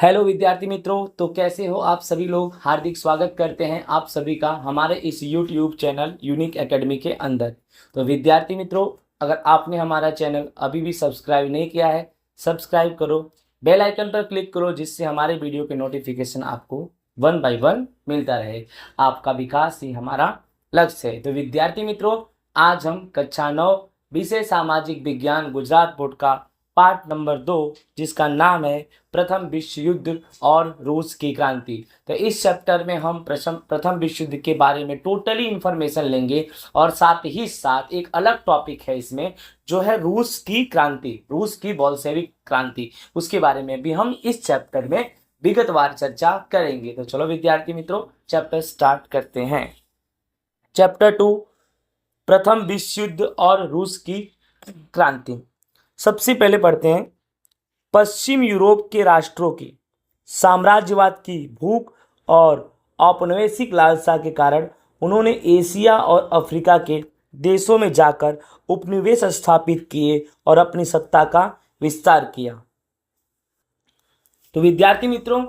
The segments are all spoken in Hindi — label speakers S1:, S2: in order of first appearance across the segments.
S1: हेलो विद्यार्थी मित्रों, तो कैसे हो आप सभी लोग। हार्दिक स्वागत करते हैं आप सभी का हमारे इस YouTube चैनल यूनिक एकेडमी के अंदर। तो विद्यार्थी मित्रों, अगर आपने हमारा चैनल अभी भी सब्सक्राइब नहीं किया है, सब्सक्राइब करो, बेल आइकन पर क्लिक करो, जिससे हमारे वीडियो के नोटिफिकेशन आपको 1 बाय 1 मिलता रहे। आपका विकास ही हमारा लक्ष्य है। तो विद्यार्थी मित्रों, आज हम कक्षा 9 विषय सामाजिक विज्ञान गुजरात बोर्ड का पार्ट नंबर 2, जिसका नाम है प्रथम विश्व युद्ध और रूस की क्रांति। तो इस चैप्टर में हम प्रथम विश्व युद्ध के बारे में टोटली इंफॉर्मेशन लेंगे और साथ ही साथ एक अलग टॉपिक है इसमें, जो है रूस की क्रांति, रूस की बोल्शेविक क्रांति। उसके बारे में भी हम इस चैप्टर में विगतवार चर्चा करेंगे। तो चलो विद्यार्थी मित्रों, चैप्टर स्टार्ट करते हैं। चैप्टर 2, प्रथम विश्व युद्ध और रूस की क्रांति। सबसे पहले पढ़ते हैं, पश्चिम यूरोप के राष्ट्रों की साम्राज्यवाद की भूख और औपनिवेशिक लालसा के कारण उन्होंने एशिया और अफ्रीका के देशों में जाकर उपनिवेश स्थापित किए और अपनी सत्ता का विस्तार किया। तो विद्यार्थी मित्रों,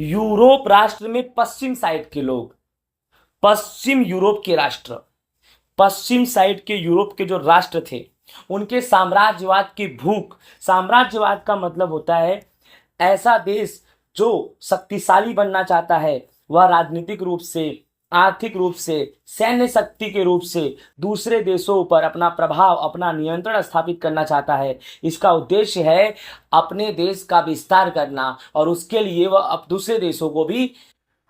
S1: यूरोप राष्ट्र में पश्चिम साइड के लोग, पश्चिम यूरोप के राष्ट्र, पश्चिम साइड के यूरोप के जो राष्ट्र थे, उनके साम्राज्यवाद की भूख। साम्राज्यवाद का मतलब होता है ऐसा देश जो शक्तिशाली बनना चाहता है, वह राजनीतिक रूप से, आर्थिक रूप से, सैन्य शक्ति के रूप से दूसरे देशों पर अपना प्रभाव, अपना नियंत्रण स्थापित करना चाहता है। इसका उद्देश्य है अपने देश का विस्तार करना, और उसके लिए वह अब दूसरे देशों को भी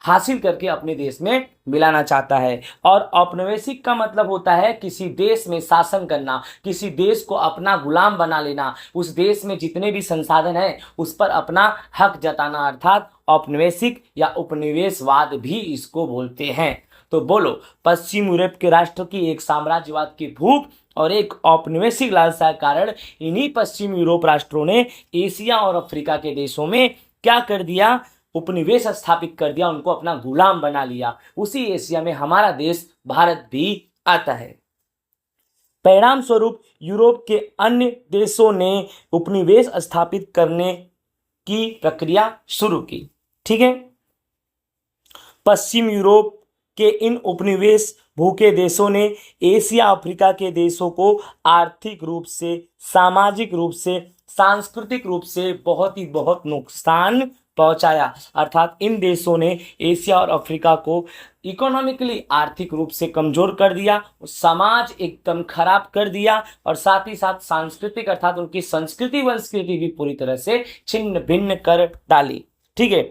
S1: हासिल करके अपने देश में मिलाना चाहता है। और औपनिवेशिक का मतलब होता है किसी देश में शासन करना, किसी देश को अपना गुलाम बना लेना, उस देश में जितने भी संसाधन हैं उस पर अपना हक जताना, अर्थात औपनिवेशिक या उपनिवेशवाद भी इसको बोलते हैं। तो बोलो, पश्चिम यूरोप के राष्ट्र की एक साम्राज्यवाद की भूख और एक औपनिवेशिक लालसा के कारण इन्हीं पश्चिम यूरोप राष्ट्रों ने एशिया और अफ्रीका के देशों में क्या कर दिया, उपनिवेश स्थापित कर दिया, उनको अपना गुलाम बना लिया। उसी एशिया में हमारा देश भारत भी आता है। परिणाम स्वरूप यूरोप के अन्य देशों ने उपनिवेश स्थापित करने की प्रक्रिया शुरू की। ठीक है, पश्चिम यूरोप के इन उपनिवेश भूखे देशों ने एशिया अफ्रीका के देशों को आर्थिक रूप से, सामाजिक रूप से, सांस्कृतिक रूप से बहुत नुकसान पहुंचाया। अर्थात इन देशों ने एशिया और अफ्रीका को इकोनॉमिकली, आर्थिक रूप से कमजोर कर दिया, समाज एकदम खराब कर दिया, और साथ ही साथ सांस्कृतिक अर्थात उनकी संस्कृति वंस्कृति भी पूरी तरह से छिन्न भिन्न कर डाली। ठीक है,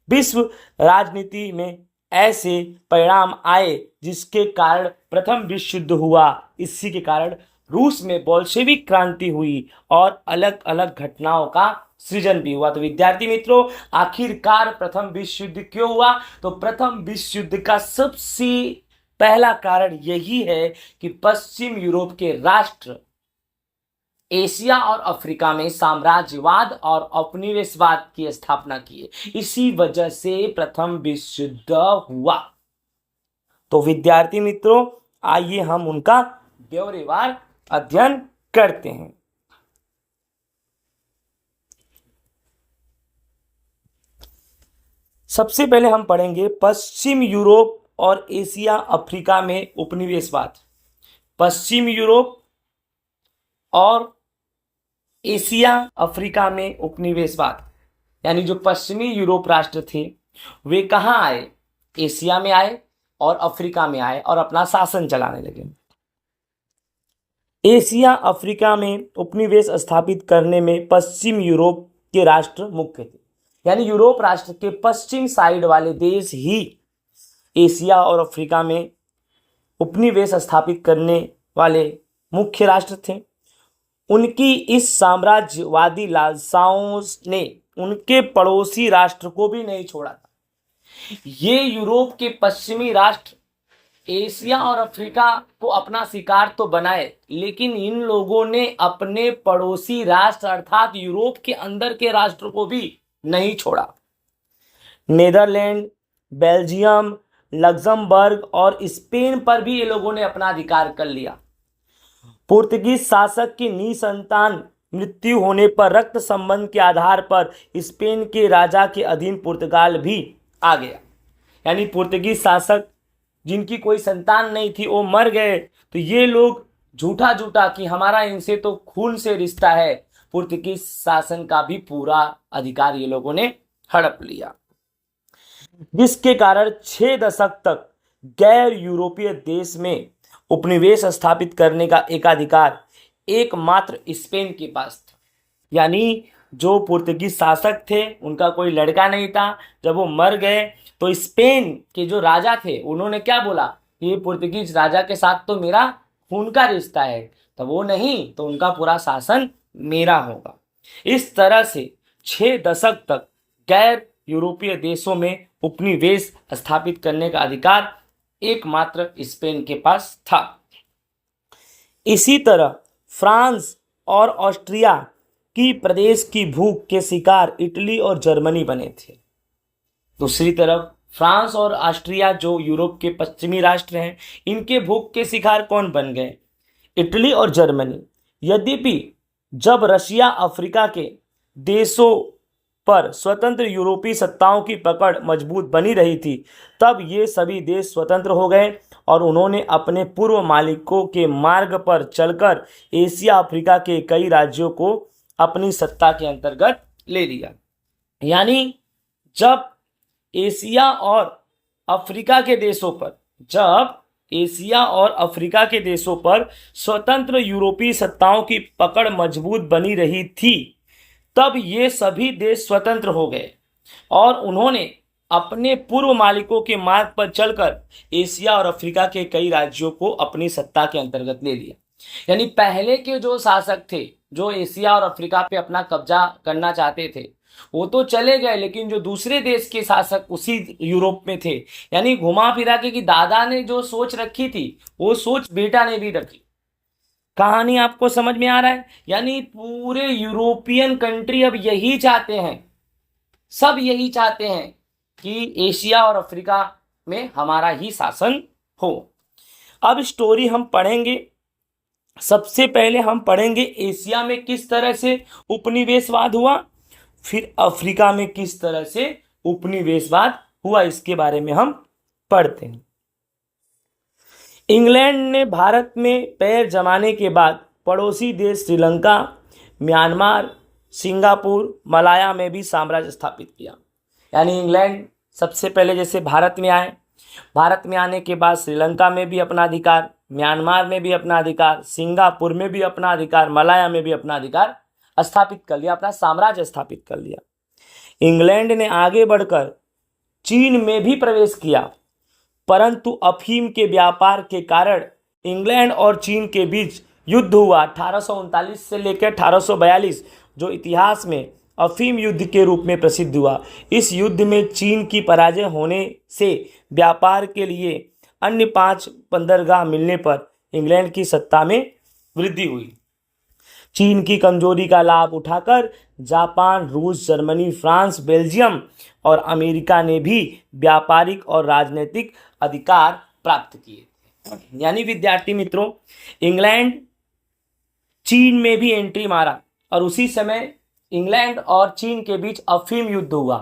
S1: विश्व राजनीति में ऐसे परिणाम आए जिसके कारण प्रथम विश्व युद्ध हुआ। इसी के कारण रूस में बोल्शेविक क्रांति हुई और अलग अलग घटनाओं का सृजन भी हुआ। तो विद्यार्थी मित्रों, आखिरकार प्रथम विश्व युद्ध क्यों हुआ? तो प्रथम विश्व युद्ध का सबसे पहला कारण यही है कि पश्चिम यूरोप के राष्ट्र एशिया और अफ्रीका में साम्राज्यवाद और औपनिवेशवाद की स्थापना किए। इसी वजह से प्रथम विश्व युद्ध हुआ। तो विद्यार्थी मित्रों, आइए हम उनका ब्यौरेवार अध्ययन करते हैं। सबसे पहले हम पढ़ेंगे पश्चिम यूरोप और एशिया अफ्रीका में उपनिवेशवाद। पश्चिम यूरोप और एशिया अफ्रीका में उपनिवेशवाद, यानी जो पश्चिमी यूरोप राष्ट्र थे वे कहाँ आए? एशिया में आए और अफ्रीका में आए और अपना शासन चलाने लगे। एशिया अफ्रीका में उपनिवेश स्थापित करने में पश्चिम यूरोप के राष्ट्र मुख्य थे, यानी यूरोप राष्ट्र के पश्चिम साइड वाले देश ही एशिया और अफ्रीका में उपनिवेश स्थापित करने वाले मुख्य राष्ट्र थे। उनकी इस साम्राज्यवादी लालसाओं ने उनके पड़ोसी राष्ट्र को भी नहीं छोड़ा था। ये यूरोप के पश्चिमी राष्ट्र एशिया और अफ्रीका को अपना शिकार तो बनाए, लेकिन इन लोगों ने अपने पड़ोसी राष्ट्र अर्थात यूरोप के अंदर के राष्ट्र को भी नहीं छोड़ा। नेदरलैंड, बेल्जियम, लग्जमबर्ग और स्पेन पर भी ये लोगों ने अपना अधिकार कर लिया। पुर्तगीज शासक की निसंतान मृत्यु होने पर रक्त संबंध के आधार पर स्पेन के राजा के अधीन पुर्तगाल भी आ गया। यानी पुर्तगीज शासक जिनकी कोई संतान नहीं थी वो मर गए, तो ये लोग झूठा झूठा कि हमारा इनसे तो खून से रिश्ता है, पुर्तगीज शासन का भी पूरा अधिकार ये लोगों ने हड़प लिया, जिसके कारण 6 दशक तक गैर यूरोपीय देश में उपनिवेश स्थापित करने का एकाधिकार एकमात्र स्पेन के पास था। यानी जो पुर्तगीज शासक थे उनका कोई लड़का नहीं था, जब वो मर गए तो स्पेन के जो राजा थे उन्होंने क्या बोला, ये पुर्तगीज राजा के साथ तो मेरा खून का रिश्ता है, तो वो नहीं तो उनका पूरा शासन मेरा होगा। इस तरह से 6 दशक तक गैर यूरोपीय देशों में उपनिवेश स्थापित करने का अधिकार एकमात्र स्पेन के पास था। इसी तरह फ्रांस और ऑस्ट्रिया की प्रदेश की भूख के शिकार इटली और जर्मनी बने थे। दूसरी तरफ फ्रांस और ऑस्ट्रिया जो यूरोप के पश्चिमी राष्ट्र हैं, इनके भूख के शिकार कौन बन गए, इटली और जर्मनी। यद्यपि जब रशिया अफ्रीका के देशों पर स्वतंत्र यूरोपीय सत्ताओं की पकड़ मजबूत बनी रही थी, तब ये सभी देश स्वतंत्र हो गए और उन्होंने अपने पूर्व मालिकों के मार्ग पर चलकर एशिया अफ्रीका के कई राज्यों को अपनी सत्ता के अंतर्गत ले लिया। यानी जब एशिया और अफ्रीका के देशों पर स्वतंत्र यूरोपीय सत्ताओं की पकड़ मजबूत बनी रही थी, तब ये सभी देश स्वतंत्र हो गए और उन्होंने अपने पूर्व मालिकों के मार्ग पर चलकर एशिया और अफ्रीका के कई राज्यों को अपनी सत्ता के अंतर्गत ले लिया। यानी पहले के जो शासक थे, जो एशिया और अफ्रीका पे अपना कब्जा करना चाहते थे, वो तो चले गए, लेकिन जो दूसरे देश के शासक उसी यूरोप में थे, यानी घुमा फिरा के कि दादा ने जो सोच रखी थी वो सोच बेटा ने भी रखी। कहानी आपको समझ में आ रहा है? यानी पूरे यूरोपियन कंट्री अब यही चाहते हैं, सब यही चाहते हैं कि एशिया और अफ्रीका में हमारा ही शासन हो। अब स्टोरी हम पढ़ेंगे। सबसे पहले हम पढ़ेंगे एशिया में किस तरह से उपनिवेशवाद हुआ, फिर अफ्रीका में किस तरह से उपनिवेशवाद हुआ, इसके बारे में हम पढ़ते हैं। इंग्लैंड ने भारत में पैर जमाने के बाद पड़ोसी देश श्रीलंका, म्यांमार, सिंगापुर, मलाया में भी साम्राज्य स्थापित किया। यानी इंग्लैंड सबसे पहले जैसे भारत में आए, भारत में आने के बाद श्रीलंका में भी अपना अधिकार, म्यांमार में भी अपना अधिकार, सिंगापुर में भी अपना अधिकार, मलाया में भी अपना अधिकार स्थापित कर लिया, अपना साम्राज्य स्थापित कर लिया। इंग्लैंड ने आगे बढ़कर चीन में भी प्रवेश किया, परंतु अफीम के व्यापार के कारण इंग्लैंड और चीन के बीच युद्ध हुआ 1839 से लेकर 1842, जो इतिहास में अफीम युद्ध के रूप में प्रसिद्ध हुआ। इस युद्ध में चीन की पराजय होने से व्यापार के लिए अन्य 5 बंदरगाह मिलने पर इंग्लैंड की सत्ता में वृद्धि हुई। चीन की कमजोरी का लाभ उठाकर जापान, रूस, जर्मनी, फ्रांस, बेल्जियम और अमेरिका ने भी व्यापारिक और राजनीतिक अधिकार प्राप्त किए। यानी विद्यार्थी मित्रों, इंग्लैंड चीन में भी एंट्री मारा और उसी समय इंग्लैंड और चीन के बीच अफीम युद्ध हुआ।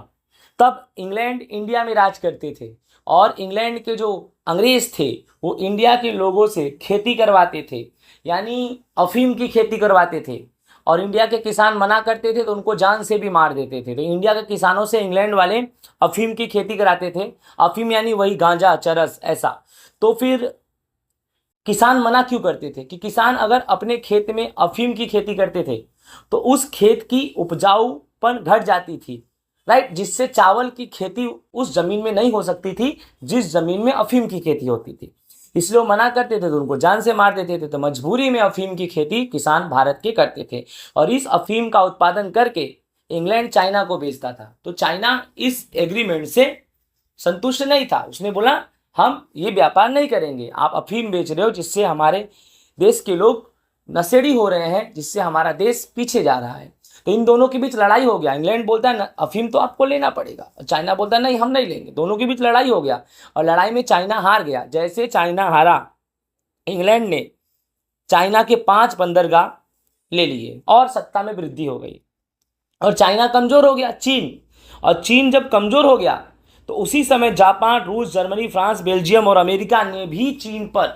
S1: तब इंग्लैंड इंडिया में राज करते थे और इंग्लैंड के जो अंग्रेज थे वो इंडिया के लोगों से खेती करवाते थे, यानी अफीम की खेती करवाते थे, और इंडिया के किसान मना करते थे तो उनको जान से भी मार देते थे। तो इंडिया के किसानों से इंग्लैंड वाले अफीम की खेती कराते थे। अफीम यानी वही गांजा, चरस, ऐसा। तो फिर किसान मना क्यों करते थे कि किसान अगर अपने खेत में अफीम की खेती करते थे तो उस खेत की उपजाऊपन घट जाती थी, राइट, जिससे चावल की खेती उस जमीन में नहीं हो सकती थी जिस जमीन में अफीम की खेती होती थी। इसलिए वो मना करते थे तो उनको जान से मार देते थे। तो मजबूरी में अफीम की खेती किसान भारत के करते थे और इस अफीम का उत्पादन करके इंग्लैंड चाइना को बेचता था। तो चाइना इस एग्रीमेंट से संतुष्ट नहीं था, उसने बोला हम ये व्यापार नहीं करेंगे, आप अफीम बेच रहे हो जिससे हमारे देश के लोग नशेड़ी हो रहे हैं, जिससे हमारा देश पीछे जा रहा है। तो इन दोनों के बीच लड़ाई हो गया। इंग्लैंड बोलता है अफीम तो आपको लेना पड़ेगा, और चाइना बोलता है नहीं हम नहीं लेंगे। दोनों के बीच लड़ाई हो गया और लड़ाई में चाइना हार गया। जैसे चाइना हारा, इंग्लैंड ने चाइना के 5 बंदरगाह ले लिए और सत्ता में वृद्धि हो गई और चाइना कमजोर हो गया, चीन। और चीन जब कमजोर हो गया तो उसी समय जापान, रूस, जर्मनी, फ्रांस, बेल्जियम और अमेरिका ने भी चीन पर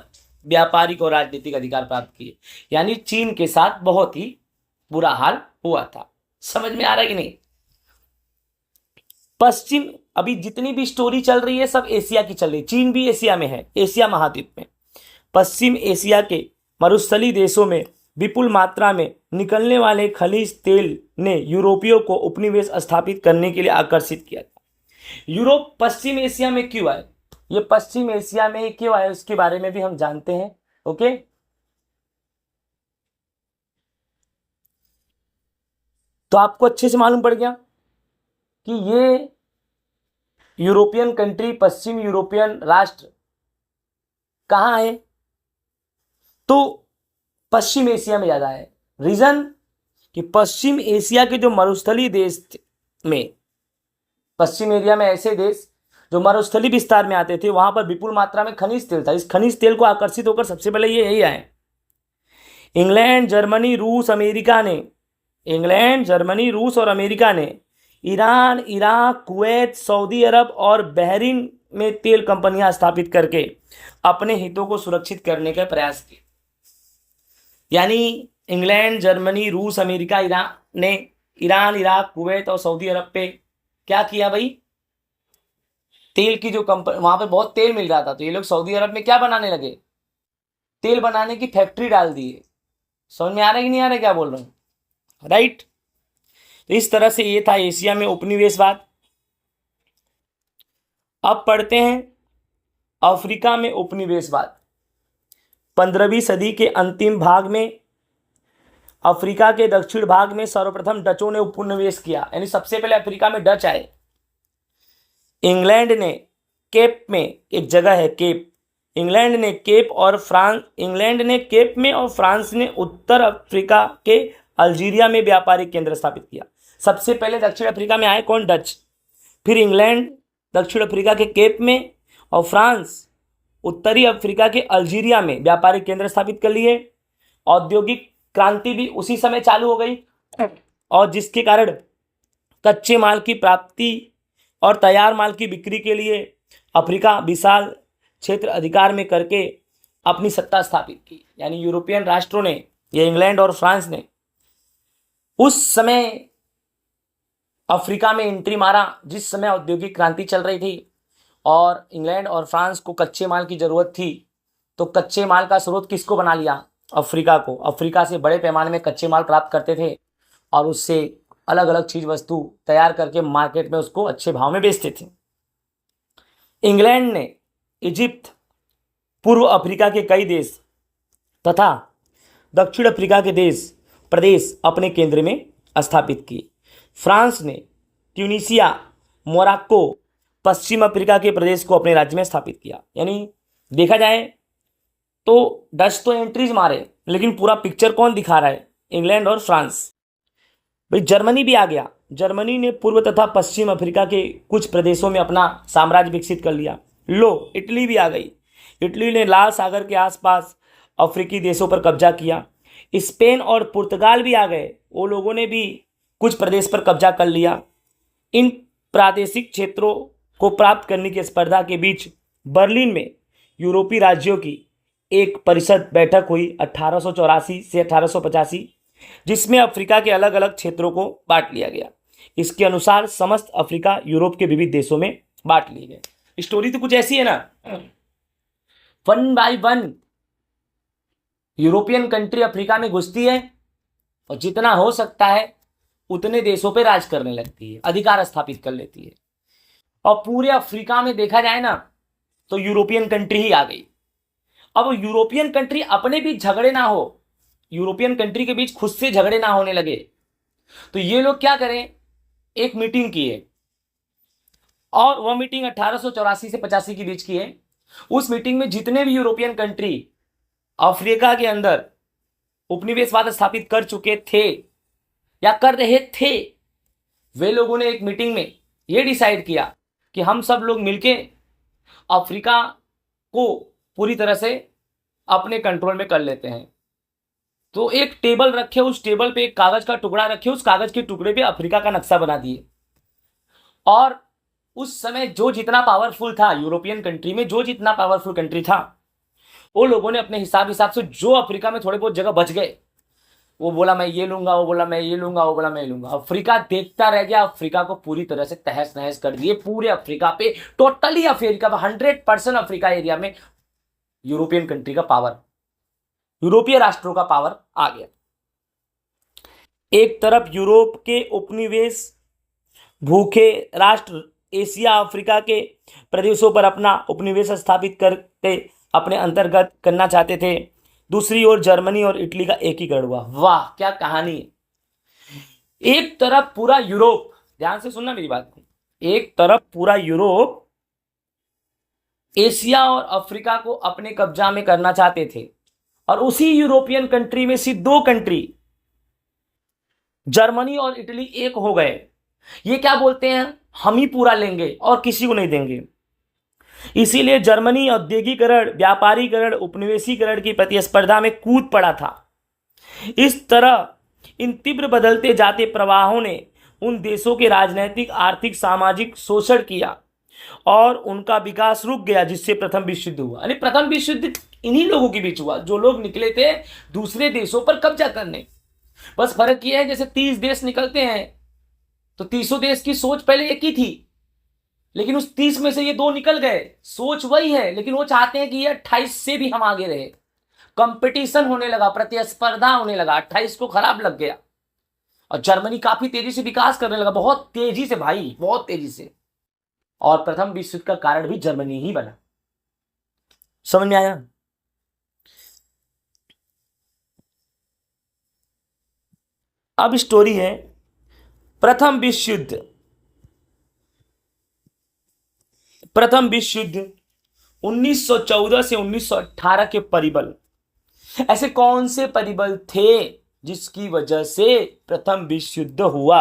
S1: व्यापारिक और राजनीतिक अधिकार प्राप्त किए। यानी चीन के साथ बहुत ही बुरा हाल हुआ था। समझ में आ रहा है कि नहीं? पश्चिम, अभी जितनी भी स्टोरी चल रही है सब एशिया की चल रही है। चीन भी एशिया में है, एशिया महाद्वीप में। पश्चिम एशिया के मरुस्थलीय देशों में विपुल मात्रा में निकलने वाले खनिज तेल ने यूरोपियों को उपनिवेश स्थापित करने के लिए आकर्षित किया था। यूरोप पश्चिम एशिया में क्यों आए, ये पश्चिम एशिया में क्यों आए उसके बारे में भी हम जानते हैं। ओके, तो आपको अच्छे से मालूम पड़ गया कि ये यूरोपियन कंट्री, पश्चिम यूरोपियन राष्ट्र कहाँ है, तो पश्चिम एशिया में ज्यादा है। रीजन कि पश्चिम एशिया के जो मरुस्थलीय देश में, पश्चिम एरिया में ऐसे देश जो मरुस्थलीय विस्तार में आते थे, वहां पर विपुल मात्रा में खनिज तेल था। इस खनिज तेल को आकर्षित होकर सबसे पहले ये यही आए। इंग्लैंड, जर्मनी, रूस, अमेरिका ने, इंग्लैंड, जर्मनी, रूस और अमेरिका ने ईरान, इराक, कुवैत, सऊदी अरब और बहरीन में तेल कंपनियां स्थापित करके अपने हितों को सुरक्षित करने का प्रयास किए। यानी इंग्लैंड, जर्मनी, रूस, अमेरिका, ईरान ने ईरान, इराक, कुवैत और सऊदी अरब पे क्या किया भाई, तेल की जो कंपनी, वहां पे बहुत तेल मिल रहा था, तो ये लोग सऊदी अरब में क्या बनाने लगे, तेल बनाने की फैक्ट्री डाल दिए। समझ में आ रहा है कि नहीं आ रहा है क्या बोल रहा हूं? राइट। तो इस तरह से ये था एशिया में उपनिवेशवाद। अब पढ़ते हैं अफ्रीका में उपनिवेशवाद। 15वीं सदी के अंतिम भाग में अफ्रीका के दक्षिण भाग में सर्वप्रथम डचों ने उपनिवेश किया। यानी सबसे पहले अफ्रीका में डच आए। इंग्लैंड ने केप में, एक जगह है केप, इंग्लैंड ने केप में और फ्रांस ने उत्तर अफ्रीका के अल्जीरिया में व्यापारिक केंद्र स्थापित किया। सबसे पहले दक्षिण अफ्रीका में आए कौन, डच। फिर इंग्लैंड दक्षिण अफ्रीका के केप में और फ्रांस उत्तरी अफ्रीका के अल्जीरिया में व्यापारिक केंद्र स्थापित कर लिए। औद्योगिक क्रांति भी उसी समय चालू हो गई और जिसके कारण कच्चे माल की प्राप्ति और तैयार माल की बिक्री के लिए अफ्रीका विशाल क्षेत्र अधिकार में करके अपनी सत्ता स्थापित की। यानी यूरोपियन राष्ट्रों ने, या इंग्लैंड और फ्रांस ने उस समय अफ्रीका में एंट्री मारा जिस समय औद्योगिक क्रांति चल रही थी और इंग्लैंड और फ्रांस को कच्चे माल की जरूरत थी। तो कच्चे माल का स्रोत किसको बना लिया, अफ्रीका को। अफ्रीका से बड़े पैमाने में कच्चे माल प्राप्त करते थे और उससे अलग अलग चीज वस्तु तैयार करके मार्केट में उसको अच्छे भाव में बेचते थे। इंग्लैंड ने इजिप्ट, पूर्व अफ्रीका के कई देश तथा दक्षिण अफ्रीका के प्रदेश अपने केंद्र में स्थापित किए। फ्रांस ने ट्यूनीसिया, मोरक्को, पश्चिम अफ्रीका के प्रदेश को अपने राज्य में स्थापित किया। यानी देखा जाए तो डच तो एंट्रीज मारे, लेकिन पूरा पिक्चर कौन दिखा रहा है, इंग्लैंड और फ्रांस। भाई जर्मनी भी आ गया। जर्मनी ने पूर्व तथा पश्चिम अफ्रीका के कुछ प्रदेशों में अपना साम्राज्य विकसित कर लिया। लो, इटली भी आ गई। इटली ने लाल सागर के आसपास अफ्रीकी देशों पर कब्जा किया। स्पेन और पुर्तगाल भी आ गए, वो लोगों ने भी कुछ प्रदेश पर कब्जा कर लिया। इन प्रादेशिक क्षेत्रों को प्राप्त करने की स्पर्धा के बीच बर्लिन में यूरोपीय राज्यों की एक परिषद बैठक हुई 1884 से 1885, जिसमें अफ्रीका के अलग अलग क्षेत्रों को बांट लिया गया। इसके अनुसार समस्त अफ्रीका यूरोप के विविध देशों में बांट लिए गए। स्टोरी तो कुछ ऐसी है ना, 1 बाय 1 यूरोपियन कंट्री अफ्रीका में घुसती है और जितना हो सकता है उतने देशों पे राज करने लगती है, अधिकार स्थापित कर लेती है। और पूरे अफ्रीका में देखा जाए ना तो यूरोपियन कंट्री ही आ गई। अब यूरोपियन कंट्री अपने बीच झगड़े ना हो, यूरोपियन कंट्री के बीच खुद से झगड़े ना होने लगे, तो ये लोग क्या करें, एक मीटिंग की है। और वह मीटिंग 1884 से 85 के बीच की है। उस मीटिंग में जितने भी यूरोपियन कंट्री अफ्रीका के अंदर उपनिवेशवाद स्थापित कर चुके थे या कर रहे थे, वे लोगों ने एक मीटिंग में यह डिसाइड किया कि हम सब लोग मिलके अफ्रीका को पूरी तरह से अपने कंट्रोल में कर लेते हैं। तो एक टेबल रखे, उस टेबल पे एक कागज का टुकड़ा रखे, उस कागज के टुकड़े पे अफ्रीका का नक्शा बना दिए। और उस समय जो जितना पावरफुल था यूरोपियन कंट्री में, जो जितना पावरफुल कंट्री था, वो लोगों ने अपने हिसाब से जो अफ्रीका में थोड़े बहुत जगह बच गए, वो बोला मैं ये लूंगा, वो बोला मैं ये लूंगा, वो बोला मैं ये लूंगा। अफ्रीका देखता रह गया, अफ्रीका को पूरी तरह से तहस नहस कर दिए। पूरे अफ्रीका पे, टोटली अफ्रीका, 100% अफ्रीका एरिया में यूरोपियन कंट्री का पावर, यूरोपीय राष्ट्रों का पावर आ गया। एक तरफ यूरोप के उपनिवेश भूखे राष्ट्र एशिया अफ्रीका के प्रदेशों पर अपना उपनिवेश स्थापित करके अपने अंतर्गत करना चाहते थे। दूसरी ओर जर्मनी और इटली का एकीकरण हुआ। वाह क्या कहानी है। एक तरफ पूरा यूरोप, ध्यान से सुनना मेरी बात को, एक तरफ पूरा यूरोप एशिया और अफ्रीका को अपने कब्जा में करना चाहते थे, और उसी यूरोपियन कंट्री में से दो कंट्री जर्मनी और इटली एक हो गए। ये क्या बोलते हैं, हम ही पूरा लेंगे और किसी को नहीं देंगे। इसीलिए जर्मनी औद्योगिकरण, व्यापारीकरण, उपनिवेशीकरण की प्रतिस्पर्धा में कूद पड़ा था। इस तरह इन तीव्र बदलते जाते प्रवाहों ने उन देशों के राजनीतिक, आर्थिक, सामाजिक शोषण किया और उनका विकास रुक गया, जिससे प्रथम विश्व युद्ध हुआ। यानी प्रथम विश्व युद्ध इन्हीं लोगों के बीच हुआ जो लोग निकले थे दूसरे देशों पर कब्जा करने। बस फर्क यह है, जैसे 30 देश निकलते हैं तो 30 देश की सोच पहले एक ही थी, लेकिन उस 30 में से ये दो निकल गए। सोच वही है, लेकिन वो चाहते हैं कि ये 28 से भी हम आगे रहे। कंपटीशन होने लगा, प्रतिस्पर्धा होने लगा, 28 को खराब लग गया और जर्मनी काफी तेजी से विकास करने लगा, बहुत तेजी से भाई, बहुत तेजी से। और प्रथम विश्व युद्ध का कारण भी जर्मनी ही बना। समझ में आया। अब स्टोरी है प्रथम विश्व युद्ध। प्रथम विश्व युद्ध 1914 से 1918 के परिबल, ऐसे कौन से परिबल थे जिसकी वजह से प्रथम विश्व युद्ध हुआ।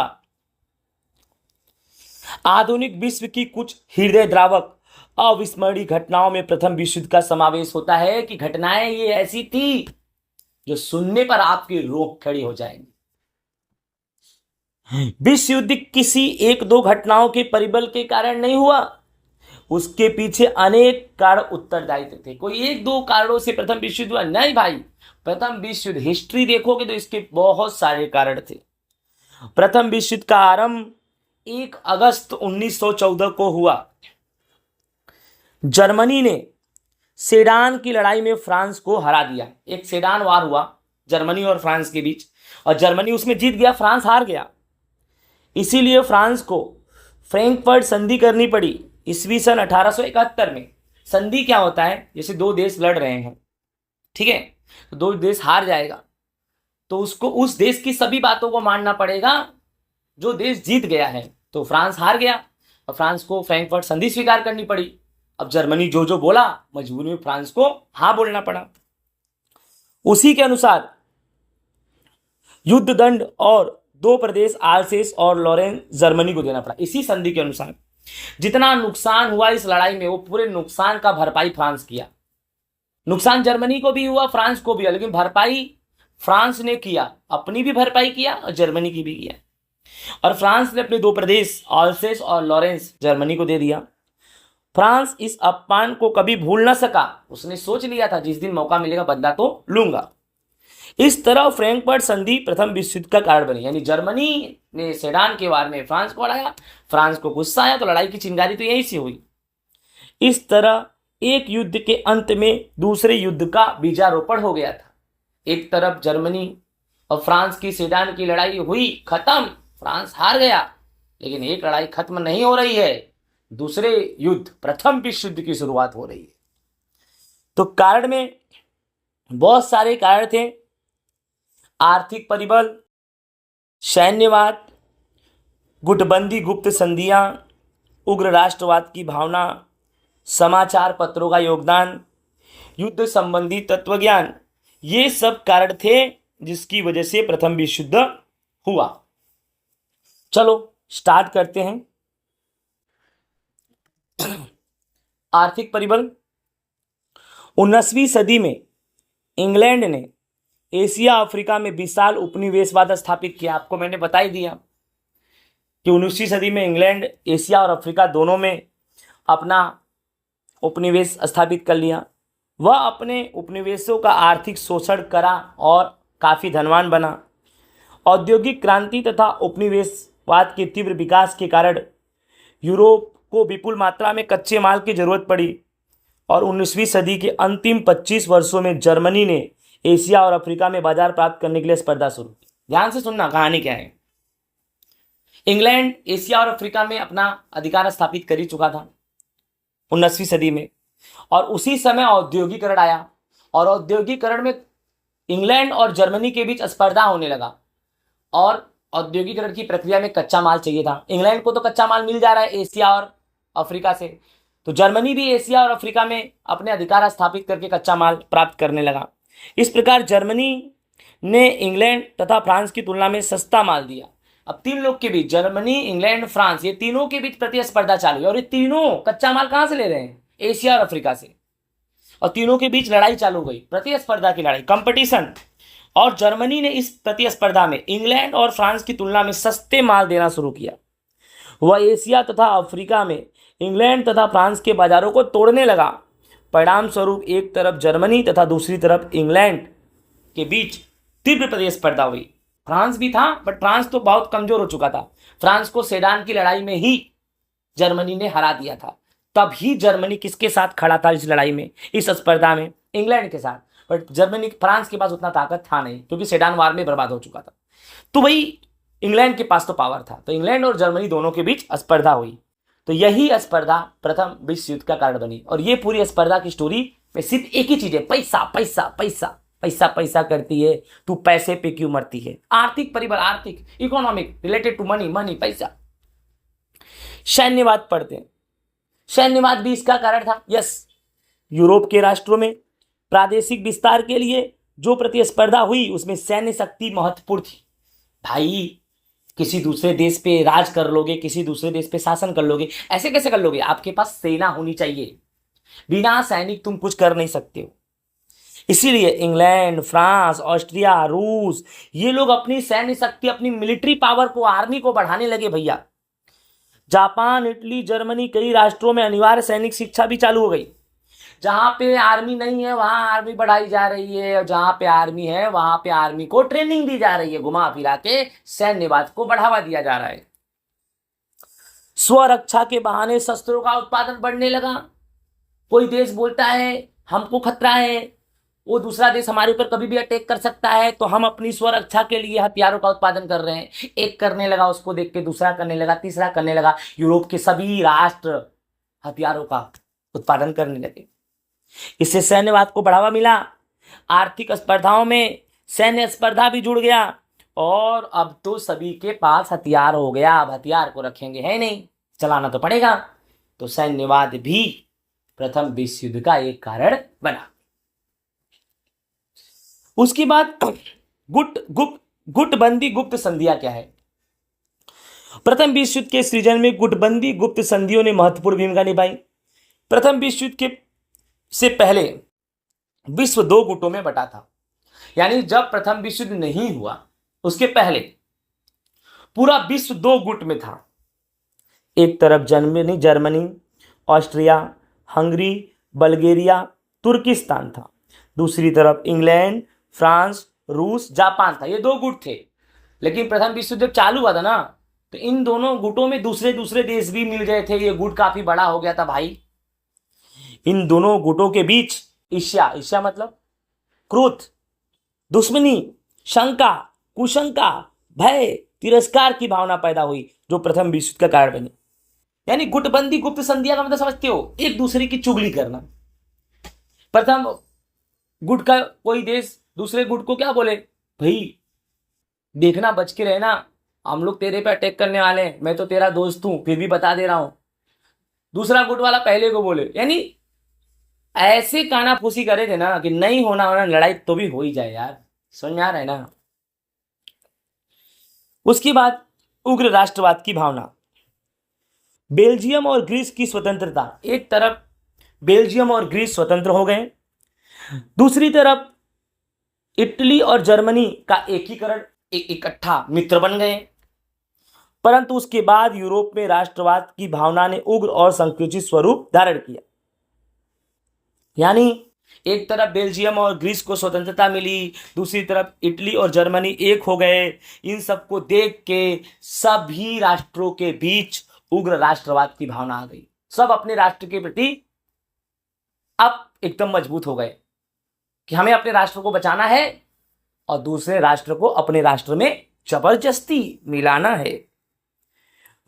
S1: आधुनिक विश्व की कुछ हृदय द्रावक अविस्मरणीय घटनाओं में प्रथम विश्व युद्ध का समावेश होता है कि घटनाएं ये ऐसी थी जो सुनने पर आपकी रोह खड़ी हो जाएंगी। विश्व युद्ध किसी एक दो घटनाओं के परिबल के कारण नहीं हुआ, उसके पीछे अनेक कारण उत्तरदायित्व थे। कोई एक दो कारणों से प्रथम विश्व युद्ध हुआ नहीं भाई, प्रथम विश्व युद्ध हिस्ट्री देखोगे तो इसके बहुत सारे कारण थे। प्रथम विश्व युद्ध का आरंभ 1 अगस्त 1914 को हुआ। जर्मनी ने सेडान की लड़ाई में फ्रांस को हरा दिया। एक सेडान वार हुआ जर्मनी और फ्रांस के बीच, और जर्मनी उसमें जीत गया, फ्रांस हार गया। इसीलिए फ्रांस को फ्रैंकफर्ट संधि करनी पड़ी ईस्वी सन 1871 में। संधि क्या होता है, जैसे दो देश लड़ रहे हैं, ठीक है, तो दो देश हार जाएगा तो उसको उस देश की सभी बातों को मानना पड़ेगा जो देश जीत गया है। तो फ्रांस हार गया और फ्रांस को फ्रैंकफर्ट संधि स्वीकार करनी पड़ी। अब जर्मनी जो जो बोला, मजबूरी में फ्रांस को हाँ बोलना पड़ा। उसी के अनुसार युद्ध दंड और 2 प्रदेश आल्सेस और लॉरेन जर्मनी को देना पड़ा। इसी संधि के अनुसार जितना नुकसान हुआ इस लड़ाई में, वो पूरे नुकसान का भरपाई फ्रांस किया। नुकसान जर्मनी को भी हुआ, फ्रांस को भी, लेकिन भरपाई फ्रांस ने किया, अपनी भी भरपाई किया और जर्मनी की भी किया। और फ्रांस ने अपने 2 प्रदेश आल्सेस और लॉरेंस जर्मनी को दे दिया। फ्रांस इस अपमान को कभी भूल ना सका। उसने सोच लिया था जिस दिन मौका मिलेगा बदला तो लूंगा। इस तरह फ्रैंकफर्ट संधि प्रथम विश्व युद्ध का कारण बनी। यानी जर्मनी ने सेडान के वार में फ्रांस को हराया, फ्रांस को गुस्सा आया तो लड़ाई की चिंगारी तो यहीं से हुई। इस तरह एक युद्ध के अंत में दूसरे युद्ध का बीजारोपण हो गया था। एक तरफ जर्मनी और फ्रांस की सेडान की लड़ाई हुई, खत्म, फ्रांस हार गया, लेकिन एक लड़ाई खत्म नहीं हो रही है, दूसरे युद्ध प्रथम विश्व युद्ध की शुरुआत हो रही है। तो कारण में बहुत सारे कारण थे। आर्थिक परिबल, सैन्यवाद, गुटबंदी, गुप्त संधियां, उग्र राष्ट्रवाद की भावना, समाचार पत्रों का योगदान, युद्ध संबंधी तत्वज्ञान, ये सब कारण थे जिसकी वजह से प्रथम विश्व युद्ध हुआ। चलो स्टार्ट करते हैं। आर्थिक परिबल, 19वीं सदी में इंग्लैंड ने एशिया अफ्रीका में विशाल उपनिवेशवाद स्थापित किया। आपको मैंने बता ही दिया कि 19वीं सदी में इंग्लैंड एशिया और अफ्रीका दोनों में अपना उपनिवेश स्थापित कर लिया। वह अपने उपनिवेशों का आर्थिक शोषण करा और काफ़ी धनवान बना। औद्योगिक क्रांति तथा उपनिवेशवाद के तीव्र विकास के कारण यूरोप को विपुल मात्रा में कच्चे माल की जरूरत पड़ी और 19वीं सदी के अंतिम 25 वर्षों में जर्मनी ने एशिया और अफ्रीका में बाजार प्राप्त करने के लिए स्पर्धा शुरू की। ध्यान से सुनना कहानी क्या है। इंग्लैंड एशिया और अफ्रीका में अपना अधिकार स्थापित कर ही चुका था 19वीं सदी में, और उसी समय औद्योगिकरण आया और औद्योगिकरण में इंग्लैंड और जर्मनी के बीच स्पर्धा होने लगा और औद्योगिकरण की प्रक्रिया में कच्चा माल चाहिए था। इंग्लैंड को तो कच्चा माल मिल जा रहा है एशिया और अफ्रीका से, तो जर्मनी भी एशिया और अफ्रीका में अपने अधिकार स्थापित करके कच्चा माल प्राप्त करने लगा। इस प्रकार जर्मनी ने इंग्लैंड तथा फ्रांस की तुलना में सस्ता माल दिया। अब तीन लोग के बीच, जर्मनी, इंग्लैंड, फ्रांस, ये तीनों के बीच प्रतिस्पर्धा चालू है और ये तीनों कच्चा माल कहां से ले रहे हैं? एशिया और अफ्रीका से, और तीनों के बीच लड़ाई चालू हो गई, प्रतिस्पर्धा की लड़ाई, कंपटीशन। और जर्मनी ने इस प्रतिस्पर्धा में इंग्लैंड और फ्रांस की तुलना में सस्ते माल देना शुरू किया। वह एशिया तथा अफ्रीका में इंग्लैंड तथा फ्रांस के बाजारों को तोड़ने लगा। परिणाम स्वरूप एक तरफ जर्मनी तथा दूसरी तरफ इंग्लैंड के बीच तीव्र प्रतिस्पर्धा हुई। फ्रांस भी था, बट फ्रांस तो बहुत कमजोर हो चुका था। फ्रांस को सेडान की लड़ाई में ही जर्मनी ने हरा दिया था। तब ही जर्मनी किसके साथ खड़ा था इस लड़ाई में, इस स्पर्धा में? इंग्लैंड के साथ। बट जर्मनी, फ्रांस के पास उतना ताकत था नहीं, क्योंकि सेडान वार में बर्बाद हो चुका था। तो वही इंग्लैंड के पास तो पावर था, तो इंग्लैंड और जर्मनी दोनों के बीच स्पर्धा हुई। तो यही स्पर्धा प्रथम विश्व युद्ध का कारण बनी। और ये पूरी स्पर्धा की स्टोरी में सिर्फ एक ही चीज है, पैसा पैसा पैसा पैसा पैसा करती है, तू पैसे पे क्यों मरती है। आर्थिक परिबल, आर्थिक, economic, related to money, money, पैसा। सैन्यवाद पढ़ते हैं। सैन्यवाद भी इसका कारण था। यस, यूरोप के राष्ट्रों में प्रादेशिक विस्तार के लिए जो प्रतिस्पर्धा हुई उसमें सैन्य शक्ति महत्वपूर्ण थी। भाई, किसी दूसरे देश पे राज कर लोगे, किसी दूसरे देश पे शासन कर लोगे, ऐसे कैसे कर लोगे? आपके पास सेना होनी चाहिए, बिना सैनिक तुम कुछ कर नहीं सकते हो। इसीलिए इंग्लैंड, फ्रांस, ऑस्ट्रिया, रूस, ये लोग अपनी सैन्य शक्ति, अपनी मिलिट्री पावर को, आर्मी को बढ़ाने लगे भैया। जापान, इटली, जर्मनी, कई राष्ट्रों में अनिवार्य सैनिक शिक्षा भी चालू हो गई। जहां पे आर्मी नहीं है वहां आर्मी बढ़ाई जा रही है, और जहां पे आर्मी है वहां पे आर्मी को ट्रेनिंग दी जा रही है। घुमा फिरा के सैन्यवाद को बढ़ावा दिया जा रहा है। स्वरक्षा के बहाने शस्त्रों का उत्पादन बढ़ने लगा। कोई देश बोलता है हमको खतरा है, वो दूसरा देश हमारे ऊपर कभी भी अटैक कर सकता है, तो हम अपनी स्वरक्षा के लिए हथियारों का उत्पादन कर रहे हैं। एक करने लगा, उसको देख के दूसरा करने लगा, तीसरा करने लगा। यूरोप के सभी राष्ट्र हथियारों का उत्पादन करने लगे। इससे सैन्यवाद को बढ़ावा मिला। आर्थिक स्पर्धाओं में सैन्य स्पर्धा भी जुड़ गया, और अब तो सभी के पास हथियार हो गया। अब हथियार को रखेंगे है नहीं, चलाना तो पड़ेगा। तो सैन्यवाद भी प्रथम विश्व युद्ध का एक कारण बना। उसके बाद गुटबंदी गुप्त संधियां क्या है? प्रथम विश्व युद्ध के सृजन में गुटबंदी गुप्त संधियों ने महत्वपूर्ण भूमिका निभाई। प्रथम विश्व युद्ध के से पहले विश्व दो गुटों में बटा था। यानी जब प्रथम विश्व युद्ध नहीं हुआ उसके पहले पूरा विश्व दो गुट में था। एक तरफ जर्मनी, ऑस्ट्रिया, हंगरी, बल्गेरिया, तुर्किस्तान था। दूसरी तरफ इंग्लैंड, फ्रांस, रूस, जापान था। ये दो गुट थे। लेकिन प्रथम विश्व युद्ध जब चालू हुआ था ना, तो इन दोनों गुटों में दूसरे दूसरे देश भी मिल गए थे। ये गुट काफी बड़ा हो गया था भाई। इन दोनों गुटों के बीच ईर्ष्या मतलब क्रोध, दुश्मनी, शंका, कुशंका, भय, तिरस्कार की भावना पैदा हुई, जो प्रथम विश्व युद्ध का कारण बनी। यानी गुटबंदी गुप्त संधियां का मतलब समझते हो? एक दूसरे की चुगली करना। प्रथम गुट का कोई देश दूसरे गुट को क्या बोले, भाई देखना, बच के रहना, हम लोग तेरे पे अटैक करने वाले हैं, मैं तो तेरा दोस्त हूं, फिर भी बता दे रहा हूं। दूसरा गुट वाला पहले को बोले। यानी ऐसे कानाफूसी करे थे ना कि नहीं होना लड़ाई तो भी हो ही जाए यार। समझ में आ रहा है ना? उसके बाद उग्र राष्ट्रवाद की भावना। बेल्जियम और ग्रीस की स्वतंत्रता। एक तरफ बेल्जियम और ग्रीस स्वतंत्र हो गए, दूसरी तरफ इटली और जर्मनी का एकीकरण इकट्ठा मित्र बन गए। परंतु उसके बाद यूरोप में राष्ट्रवाद की भावना ने उग्र और संकुचित स्वरूप धारण किया। यानी एक तरफ बेल्जियम और ग्रीस को स्वतंत्रता मिली, दूसरी तरफ इटली और जर्मनी एक हो गए। इन सबको देख के सभी राष्ट्रों के बीच उग्र राष्ट्रवाद की भावना आ गई। सब अपने राष्ट्र के प्रति अब एकदम मजबूत हो गए कि हमें अपने राष्ट्र को बचाना है और दूसरे राष्ट्र को अपने राष्ट्र में जबरदस्ती मिलाना है।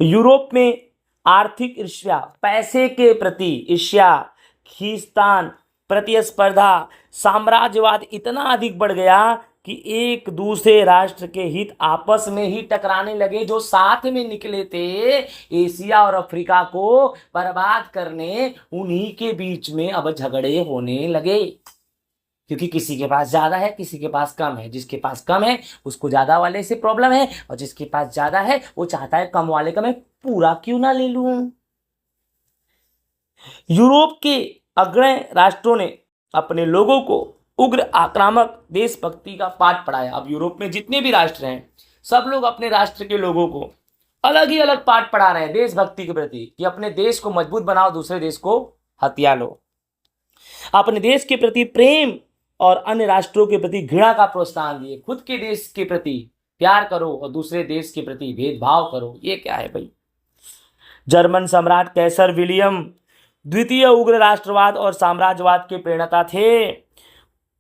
S1: यूरोप में आर्थिक ईर्ष्या, पैसे के प्रति ईर्ष्या, खींचतान, प्रतिस्पर्धा, साम्राज्यवाद इतना अधिक बढ़ गया कि एक दूसरे राष्ट्र के हित आपस में ही टकराने लगे। जो साथ में निकले थे एशिया और अफ्रीका को बर्बाद करने, उन्हीं के बीच में अब झगड़े होने लगे, क्योंकि किसी के पास ज्यादा है, किसी के पास कम है। जिसके पास कम है उसको ज्यादा वाले से प्रॉब्लम है, और जिसके पास ज्यादा है वो चाहता है कम वाले का मैं पूरा क्यों ना ले लूं। यूरोप के अग्रणी राष्ट्रों ने अपने लोगों को उग्र आक्रामक देशभक्ति का पाठ पढ़ाया। अब यूरोप में जितने भी राष्ट्र हैं सब लोग अपने राष्ट्र के लोगों को अलग ही अलग पाठ पढ़ा रहे हैं देशभक्ति के प्रति, कि अपने देश को मजबूत बनाओ, दूसरे देश को हथिया लो। अपने देश के प्रति प्रेम और अन्य राष्ट्रों के प्रति घृणा का प्रोत्साहन दिए। खुद के देश के प्रति प्यार करो और दूसरे देश के प्रति भेदभाव करो। ये क्या है भाई। जर्मन सम्राट कैसर विलियम द्वितीय उग्र राष्ट्रवाद और साम्राज्यवाद के प्रणेता थे।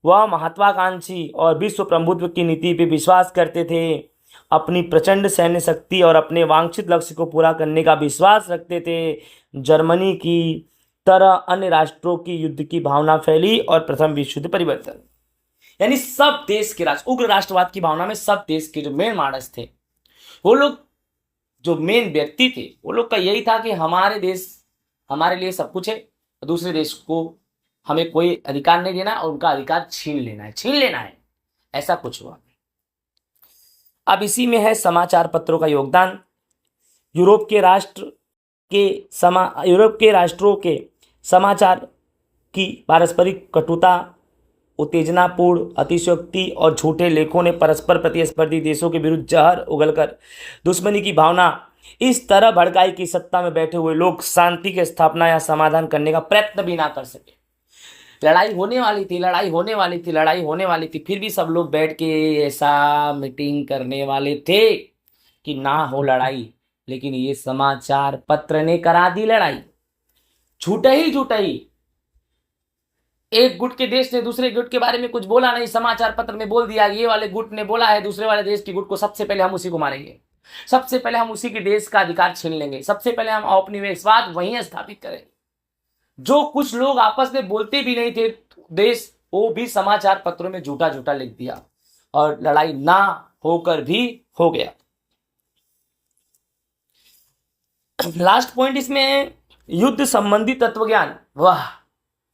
S1: वह महत्वाकांक्षी और विश्व प्रभुत्व की नीति पर विश्वास करते थे। अपनी प्रचंड सैन्य शक्ति और अपने वांछित लक्ष्य को पूरा करने का विश्वास रखते थे। जर्मनी की तरह अन्य राष्ट्रों की युद्ध की भावना फैली और प्रथम विश्व युद्ध परिवर्तन, यानी सब देश के राष्ट्र उग्र राष्ट्रवाद की भावना में सब देश के जो मेन मानस थे, वो लोग जो मेन व्यक्ति थे, वो लोग का यही था कि हमारे देश हमारे लिए सब कुछ है, दूसरे देश को हमें कोई अधिकार नहीं देना और उनका अधिकार छीन लेना है। ऐसा कुछ हुआ। अब इसी में है समाचार पत्रों का योगदान। यूरोप के राष्ट्रों के समाचार की पारस्परिक कटुता, उत्तेजनापूर्ण अतिशयोक्ति और झूठे लेखों ने परस्पर प्रतिस्पर्धी देशों के विरुद्ध जहर उगलकर दुश्मनी की भावना इस तरह भड़काई कि सत्ता में बैठे हुए लोग शांति की स्थापना या समाधान करने का प्रयत्न भी ना कर सके। लड़ाई होने वाली थी, फिर भी सब लोग बैठ के ऐसा मीटिंग करने वाले थे कि ना हो लड़ाई, लेकिन ये समाचार पत्र ने करा दी लड़ाई। झूठा ही एक गुट के देश ने दूसरे गुट के बारे में कुछ बोला नहीं, समाचार पत्र में बोल दिया ये वाले गुट ने बोला है दूसरे वाले देश के गुट को, सबसे पहले हम उसी को मारेंगे, सबसे पहले हम उसी के देश का अधिकार छीन लेंगे, सबसे पहले हम औपनिवेशवाद वहीं स्थापित करेंगे। जो कुछ लोग आपस में बोलते भी नहीं थे देश, वो भी समाचार पत्रों में झूठा लिख दिया और लड़ाई ना होकर भी हो गया। लास्ट पॉइंट इसमें है युद्ध संबंधी तत्वज्ञान। वाह,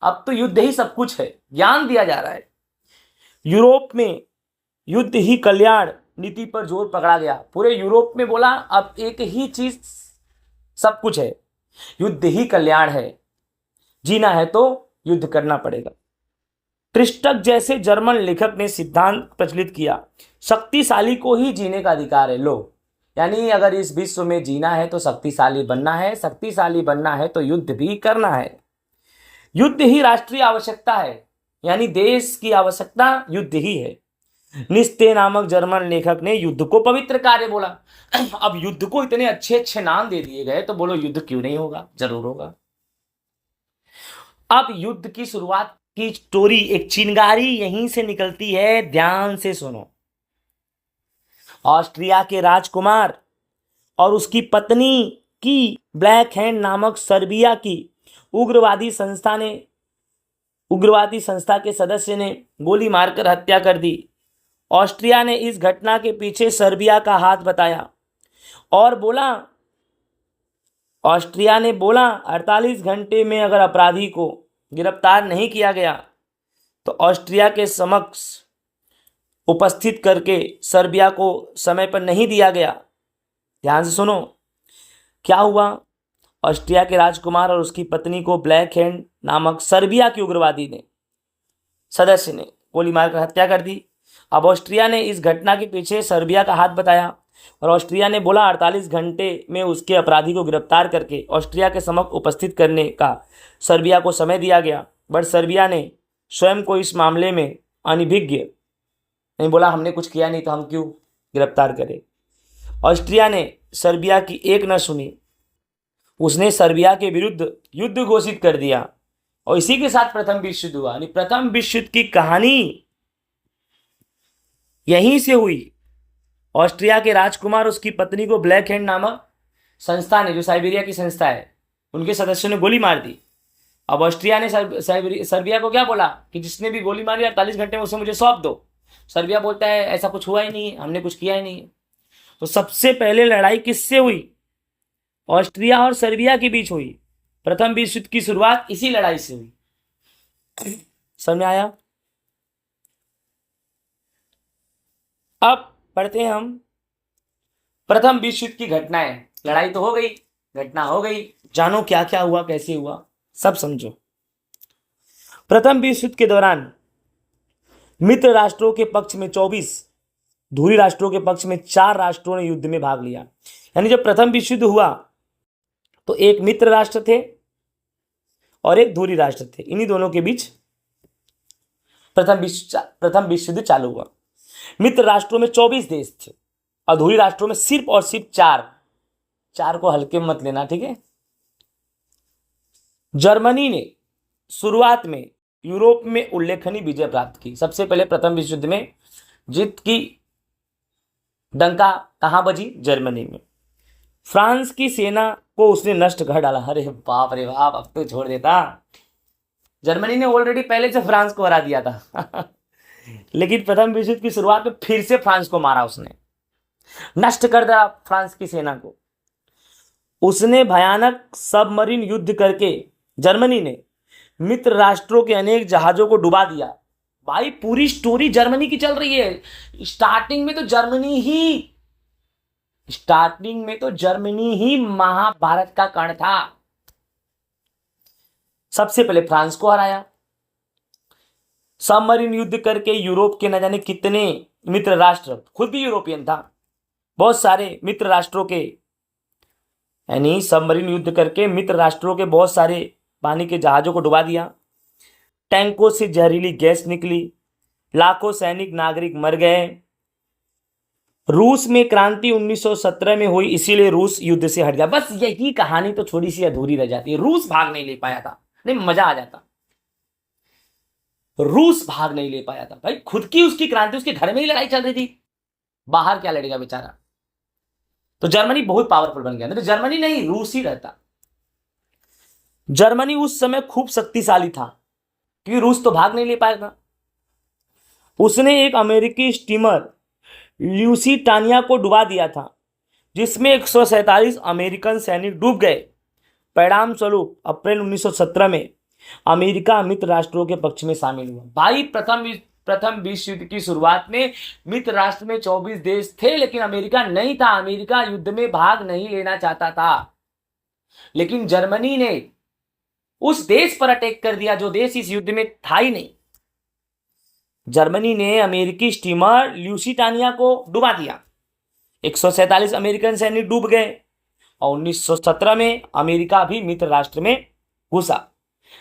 S1: अब तो युद्ध ही सब कुछ है, ज्ञान दिया जा रहा है। यूरोप में युद्ध ही कल्याण नीति पर जोर पकड़ा गया। पूरे यूरोप में बोला अब एक ही चीज सब कुछ है, युद्ध ही कल्याण है, जीना है तो युद्ध करना पड़ेगा। त्रिष्टक जैसे जर्मन लेखक ने सिद्धांत प्रचलित किया, शक्तिशाली को ही जीने का अधिकार है। लो, यानी अगर इस विश्व में जीना है तो शक्तिशाली बनना है, शक्तिशाली बनना है तो युद्ध भी करना है। युद्ध ही राष्ट्रीय आवश्यकता है, यानी देश की आवश्यकता युद्ध ही है। निस्ते नामक जर्मन लेखक ने युद्ध को पवित्र कार्य बोला। अब युद्ध को इतने अच्छे नाम दे दिए गए तो बोलो युद्ध क्यों नहीं होगा, जरूर होगा। अब युद्ध की शुरुआत की स्टोरी, एक चिंगारी यहीं से निकलती है, ध्यान से सुनो। ऑस्ट्रिया के राजकुमार और उसकी पत्नी की ब्लैक हैंड नामक सर्बिया की उग्रवादी संस्था के सदस्य ने गोली मारकर हत्या कर दी। ऑस्ट्रिया ने इस घटना के पीछे सर्बिया का हाथ बताया और बोला, ऑस्ट्रिया ने बोला 48 घंटे में अगर अपराधी को गिरफ्तार नहीं किया गया तो ऑस्ट्रिया के समक्ष उपस्थित करके सर्बिया को समय पर नहीं दिया गया। ध्यान से सुनो क्या हुआ। ऑस्ट्रिया के राजकुमार और उसकी पत्नी को ब्लैक हैंड नामक सर्बिया के उग्रवादी ने सदस्य ने गोली मारकर हत्या कर दी। अब ऑस्ट्रिया ने इस घटना के पीछे सर्बिया का हाथ बताया और ऑस्ट्रिया ने बोला 48 घंटे में उसके अपराधी को गिरफ्तार करके ऑस्ट्रिया के समक्ष उपस्थित करने का सर्बिया को समय दिया गया। बट सर्बिया ने स्वयं को इस मामले में अनभिज्ञ नहीं बोला, हमने कुछ किया नहीं तो हम क्यों गिरफ्तार करें। ऑस्ट्रिया ने सर्बिया की एक न सुनी, उसने सर्बिया के विरुद्ध युद्ध घोषित कर दिया और इसी के साथ प्रथम विश्व युद्ध हुआ। यानी प्रथम विश्व युद्ध की कहानी यहीं से हुई। ऑस्ट्रिया के राजकुमार उसकी पत्नी को ब्लैक हैंड नामक संस्था ने, जो साइबेरिया की संस्था है, उनके सदस्यों ने गोली मार दी। अब ऑस्ट्रिया ने सर्बिया को क्या बोला कि जिसने भी गोली मारी 48 घंटे में उसे मुझे सौंप दो। सर्बिया बोलता है ऐसा कुछ हुआ ही नहीं, हमने कुछ किया ही नहीं। तो सबसे पहले लड़ाई किससे हुई? ऑस्ट्रिया और सर्बिया के बीच हुई। प्रथम विश्व युद्ध की शुरुआत इसी लड़ाई से हुई। समझ में आया? अब पढ़ते हैं हम प्रथम विश्व युद्ध की घटनाएं। लड़ाई तो हो गई, घटना हो गई, जानो क्या क्या हुआ, कैसे हुआ, सब समझो। प्रथम विश्व युद्ध के दौरान मित्र राष्ट्रों के पक्ष में 24, धुरी राष्ट्रों के पक्ष में 4 राष्ट्रों ने युद्ध में भाग लिया। यानी जब प्रथम विश्व युद्ध हुआ तो एक मित्र राष्ट्र थे और एक धुरी राष्ट्र थे, इन्हीं दोनों के बीच प्रथम विश्व युद्ध चालू हुआ। मित्र राष्ट्रों में 24 देश थे और धुरी राष्ट्रों में सिर्फ और सिर्फ 4 को हल्के में मत लेना, ठीक है। जर्मनी ने शुरुआत में यूरोप में उल्लेखनीय विजय प्राप्त की। सबसे पहले प्रथम विश्व युद्ध में जीत की डंका कहां बजी? जर्मनी में। फ्रांस की सेना को उसने नष्ट कर डाला। अरे बाप रे बाप, अब तो छोड़ देता। जर्मनी ने ऑलरेडी पहले से फ्रांस को हरा दिया था लेकिन प्रथम विश्व युद्ध की शुरुआत में फिर से फ्रांस को मारा, उसने नष्ट कर दिया फ्रांस की सेना को। उसने भयानक सबमरीन युद्ध करके जर्मनी ने मित्र राष्ट्रों के अनेक जहाजों को डुबा दिया। भाई पूरी स्टोरी जर्मनी की चल रही है। स्टार्टिंग में तो जर्मनी ही महाभारत का कर्ण था। सबसे पहले फ्रांस को हराया, सबमरीन युद्ध करके यूरोप के न जाने कितने मित्र राष्ट्र, खुद भी यूरोपियन था, बहुत सारे मित्र राष्ट्रों के, यानी सबमरीन युद्ध करके मित्र राष्ट्रों के बहुत सारे पानी के जहाजों को डुबा दिया। टैंकों से जहरीली गैस निकली, लाखों सैनिक नागरिक मर गए। रूस में क्रांति 1917 में हुई, इसीलिए रूस युद्ध से हट गया। बस यही कहानी तो थोड़ी सी अधूरी रह जाती है। रूस भाग नहीं ले पाया था, नहीं मजा आ जाता। रूस भाग नहीं ले पाया था भाई, खुद की उसकी क्रांति, उसके घर में ही लड़ाई चल रही थी, बाहर क्या लड़ेगा बेचारा। तो जर्मनी बहुत पावरफुल बन गया। नहीं तो जर्मनी नहीं, रूस ही रहता। जर्मनी उस समय खूब शक्तिशाली था क्योंकि रूस तो भाग नहीं ले पाया था। उसने एक अमेरिकी स्टीमर ल्यूसिटानिया को डुबा दिया था, जिसमें 147 अमेरिकन सैनिक डूब गए। परिणाम स्वरूप अप्रैल 1917 में अमेरिका मित्र राष्ट्रों के पक्ष में शामिल हुआ। भाई प्रथम विश्व युद्ध की शुरुआत में मित्र राष्ट्र में 24 देश थे, लेकिन अमेरिका नहीं था। अमेरिका युद्ध में भाग नहीं लेना चाहता था, लेकिन जर्मनी ने उस देश पर अटैक कर दिया जो देश इस युद्ध में था ही नहीं। जर्मनी ने अमेरिकी स्टीमर ल्यूसिटानिया को डुबा दिया, 147 अमेरिकन सैनिक डूब गए और 1917 में अमेरिका भी मित्र राष्ट्र में घुसा।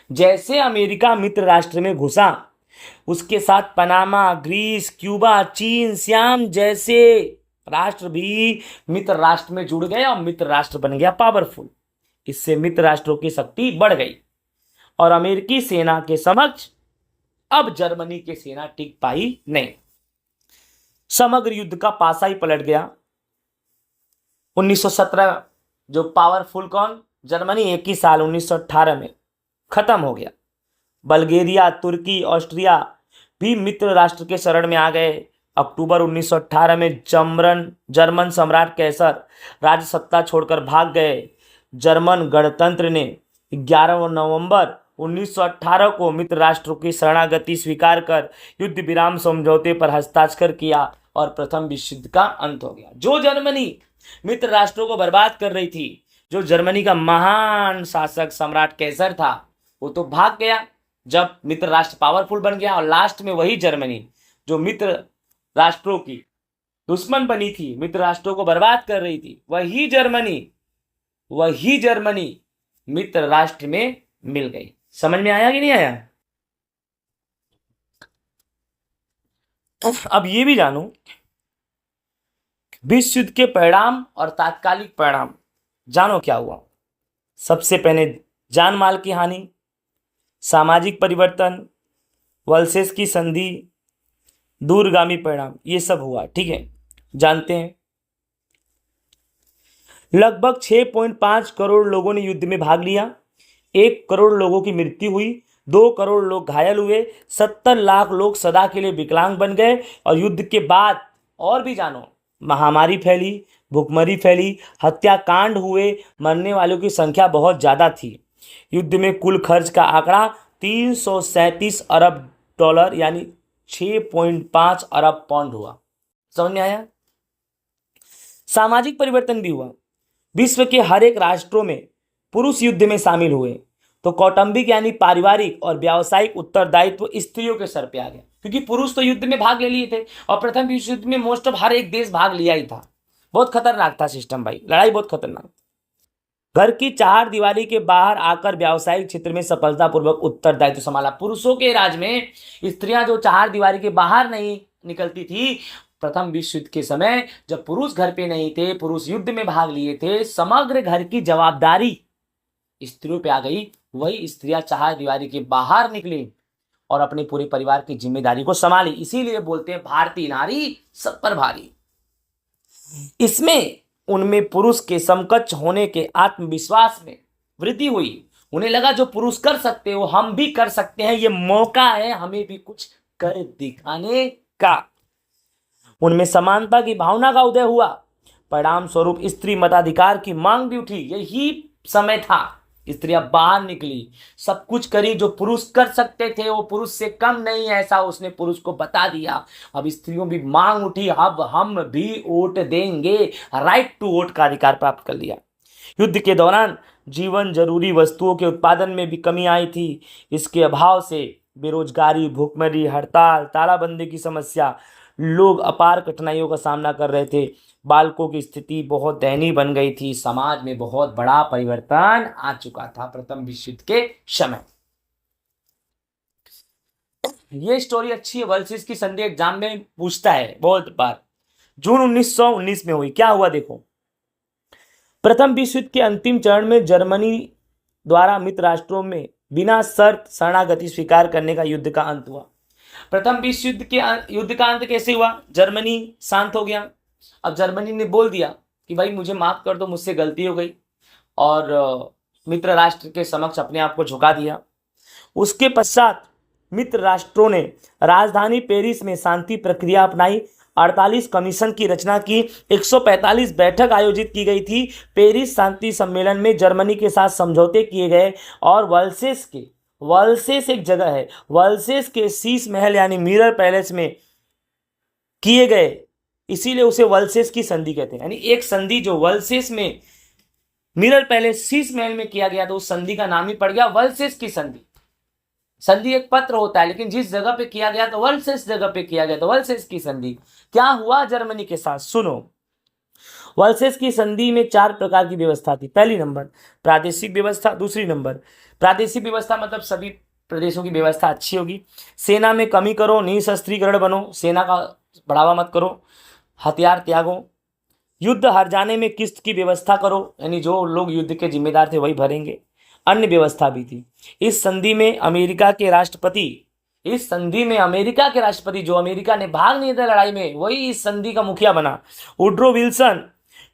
S1: जैसे अमेरिका मित्र राष्ट्र में घुसा, उसके साथ पनामा, ग्रीस, क्यूबा, चीन, सियाम जैसे राष्ट्र भी मित्र राष्ट्र में जुड़ गए और मित्र राष्ट्र बन गया पावरफुल। इससे मित्र राष्ट्रों की शक्ति बढ़ गई और अमेरिकी सेना के समक्ष अब जर्मनी की सेना टिक पाई नहीं। समग्र युद्ध का पासा ही पलट गया। 1917 जो पावरफुल कौन? जर्मनी, एक ही साल 1918 में खत्म हो गया। बल्गेरिया, तुर्की, ऑस्ट्रिया भी मित्र राष्ट्र के शरण में आ गए। अक्टूबर 1918 में जर्मन सम्राट कैसर राज्य सत्ता छोड़कर भाग गए। जर्मन गणतंत्र ने 11 नवंबर 1918 को मित्र राष्ट्रों की शरणागति स्वीकार कर युद्ध विराम समझौते पर हस्ताक्षर किया और प्रथम विश्व युद्ध का अंत हो गया। जो जर्मनी मित्र राष्ट्रों को बर्बाद कर रही थी, जो जर्मनी का महान शासक सम्राट कैसर था, वो तो भाग गया जब मित्र राष्ट्र पावरफुल बन गया। और लास्ट में वही जर्मनी जो मित्र राष्ट्रों की दुश्मन बनी थी, मित्र राष्ट्रों को बर्बाद कर रही थी, वही जर्मनी मित्र राष्ट्र में मिल गई। समझ में आया कि नहीं आया? अब ये भी जानो विश्व युद्ध के परिणाम और तात्कालिक परिणाम जानो क्या हुआ। सबसे पहले जान माल की हानि, सामाजिक परिवर्तन, वर्सेस की संधि, दूरगामी परिणाम, ये सब हुआ। ठीक है, जानते हैं। लगभग 6.5 करोड़ लोगों ने युद्ध में भाग लिया, 1 करोड़ लोगों की मृत्यु हुई, 2 करोड़ लोग घायल हुए, 70 लाख लोग सदा के लिए विकलांग बन गए। और युद्ध के बाद और भी जानो, महामारी फैली, भुखमरी फैली, हत्याकांड हुए, मरने वालों की संख्या बहुत ज़्यादा थी। युद्ध में कुल खर्च का आंकड़ा 337 अरब डॉलर यानी 6.5 अरब पाउंड हुआ। समझ में आया? सामाजिक परिवर्तन भी हुआ। विश्व के हर एक राष्ट्रों में पुरुष युद्ध में शामिल हुए तो कौटुंबिक यानी पारिवारिक और व्यावसायिक उत्तरदायित्व स्त्रियों के सर पे आ गया, क्योंकि पुरुष तो युद्ध में भाग ले लिए थे और प्रथम विश्व युद्ध में मोस्ट ऑफ हर एक देश भाग लिया ही था। बहुत खतरनाक था सिस्टम भाई, लड़ाई बहुत खतरनाक। घर की चार दीवारी के बाहर आकर व्यावसायिक क्षेत्र में सफलतापूर्वक उत्तरदायित्व संभाला। पुरुषों के राज में स्त्रियां जो चार दीवारी के बाहर नहीं निकलती थी, प्रथम विश्व युद्ध के समय जब पुरुष घर पे नहीं थे, पुरुष युद्ध में भाग लिए थे, समग्र घर की जवाबदारी स्त्रियों पे आ गई। वही स्त्रियां चार दीवारी के बाहर निकली और अपने पूरे परिवार की जिम्मेदारी को संभाली। इसीलिए बोलते हैं भारतीय नारी सब पर भारी। इसमें उनमें पुरुष के समकक्ष होने के आत्मविश्वास में वृद्धि हुई। उन्हें लगा जो पुरुष कर सकते हो हम भी कर सकते हैं, ये मौका है हमें भी कुछ कर दिखाने का। उनमें समानता की भावना का उदय हुआ। परिणाम स्वरूप स्त्री मताधिकार की मांग भी उठी। यही समय था, स्त्रियां बाहर निकली, सब कुछ करी जो पुरुष कर सकते थे, वो पुरुष से कम नहीं है ऐसा उसने पुरुष को बता दिया। अब स्त्रियों भी मांग उठी, अब हम भी वोट देंगे, राइट टू वोट का अधिकार प्राप्त कर लिया। युद्ध के दौरान जीवन जरूरी वस्तुओं के उत्पादन में भी कमी आई थी। इसके अभाव से बेरोजगारी, भूखमरी, हड़ताल, तालाबंदी की समस्या, लोग अपार कठिनाइयों का सामना कर रहे थे। बालकों की स्थिति बहुत दयनीय बन गई थी। समाज में बहुत बड़ा परिवर्तन आ चुका था प्रथम विश्व युद्ध के समय। ये स्टोरी अच्छी है, वर्सेस की संधि एग्जाम में पूछता है बहुत बार। जून 1919 में हुई। क्या हुआ देखो, प्रथम विश्व युद्ध के अंतिम चरण में जर्मनी द्वारा मित्र राष्ट्रों में बिना शर्त शरणागति स्वीकार करने का युद्ध का अंत हुआ। प्रथम विश्व युद्ध का अंत कैसे हुआ? जर्मनी शांत हो गया। अब जर्मनी ने बोल दिया कि भाई मुझे माफ कर दो, मुझसे गलती हो गई, और मित्र राष्ट्र के समक्ष अपने आप को झुका दिया। उसके पश्चात मित्र राष्ट्रों ने राजधानी पेरिस में शांति प्रक्रिया अपनाई। 48 कमीशन की रचना की, 145 बैठक आयोजित की गई थी। पेरिस शांति सम्मेलन में जर्मनी के साथ समझौते किए गए और वर्सेस एक जगह है, वर्सेस के शीश महल यानी मिरर पैलेस में किए गए, इसीलिए उसे वर्सेस की संधि कहते हैं। यानी एक संधि जो वर्सेस में मिरर पैलेस शीश महल में किया गया, तो उस संधि का नाम ही पड़ गया वर्सेस की संधि। संधि एक पत्र होता है, लेकिन जिस जगह पे किया गया तो वर्सेस जगह पे किया गया, तो वर्सेस की संधि। क्या हुआ जर्मनी के साथ सुनो। वर्सेस की संधि में 4 प्रकार की व्यवस्था थी। पहली नंबर प्रादेशिक व्यवस्था, दूसरी नंबर प्रादेशिक व्यवस्था मतलब सभी प्रदेशों की व्यवस्था अच्छी होगी। सेना में कमी करो, निशस्त्रीकरण बनो, सेना का बढ़ावा मत करो, हथियार त्यागो, युद्ध हार जाने में किस्त की व्यवस्था करो, यानी जो लोग युद्ध के जिम्मेदार थे वही भरेंगे। अन्य व्यवस्था भी थी। इस संधि में अमेरिका के राष्ट्रपति जो अमेरिका ने भाग नहीं था लड़ाई में, वही इस संधि का मुखिया बना। वुड्रो विल्सन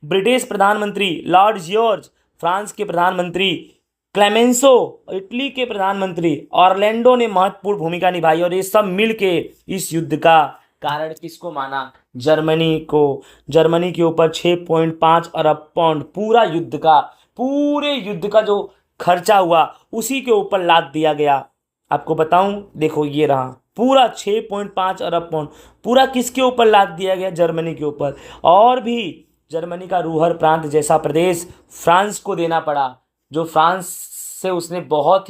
S1: ब्रिटिश प्रधानमंत्री, लॉर्ड जॉर्ज फ्रांस के प्रधानमंत्री, क्लेमेंसो इटली के प्रधानमंत्री, ऑरलैंडो ने महत्वपूर्ण भूमिका निभाई। और ये सब मिलके इस युद्ध का कारण किसको माना? जर्मनी को। जर्मनी के ऊपर 6.5 अरब पाउंड पूरे युद्ध का जो खर्चा हुआ उसी के ऊपर लाद दिया गया। आपको बताऊं, देखो ये रहा पूरा 6.5 अरब पाउंड पूरा किसके ऊपर लाद दिया गया? जर्मनी के ऊपर। और भी जर्मनी का रूहर प्रांत जैसा प्रदेश फ्रांस को देना पड़ा, जो फ्रांस से उसने बहुत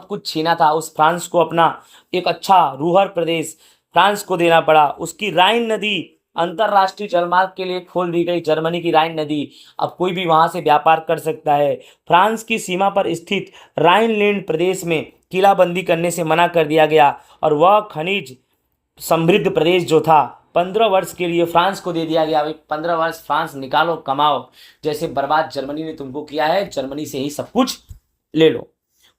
S1: कुछ छीना था। उस फ्रांस को अपना एक अच्छा रूहर प्रदेश फ्रांस को देना पड़ा। उसकी राइन नदी अंतरराष्ट्रीय जलमार्ग के लिए खोल दी गई। जर्मनी की राइन नदी, अब कोई भी वहां से व्यापार कर सकता है। फ्रांस की सीमा पर स्थित राइनलैंड प्रदेश में किलाबंदी करने से मना कर दिया गया और वह खनिज समृद्ध प्रदेश जो था 15 वर्ष के लिए फ्रांस को दे दिया गया। भाई 15 वर्ष फ्रांस निकालो कमाओ, जैसे बर्बाद जर्मनी ने तुमको किया है, जर्मनी से ही सब कुछ ले लो।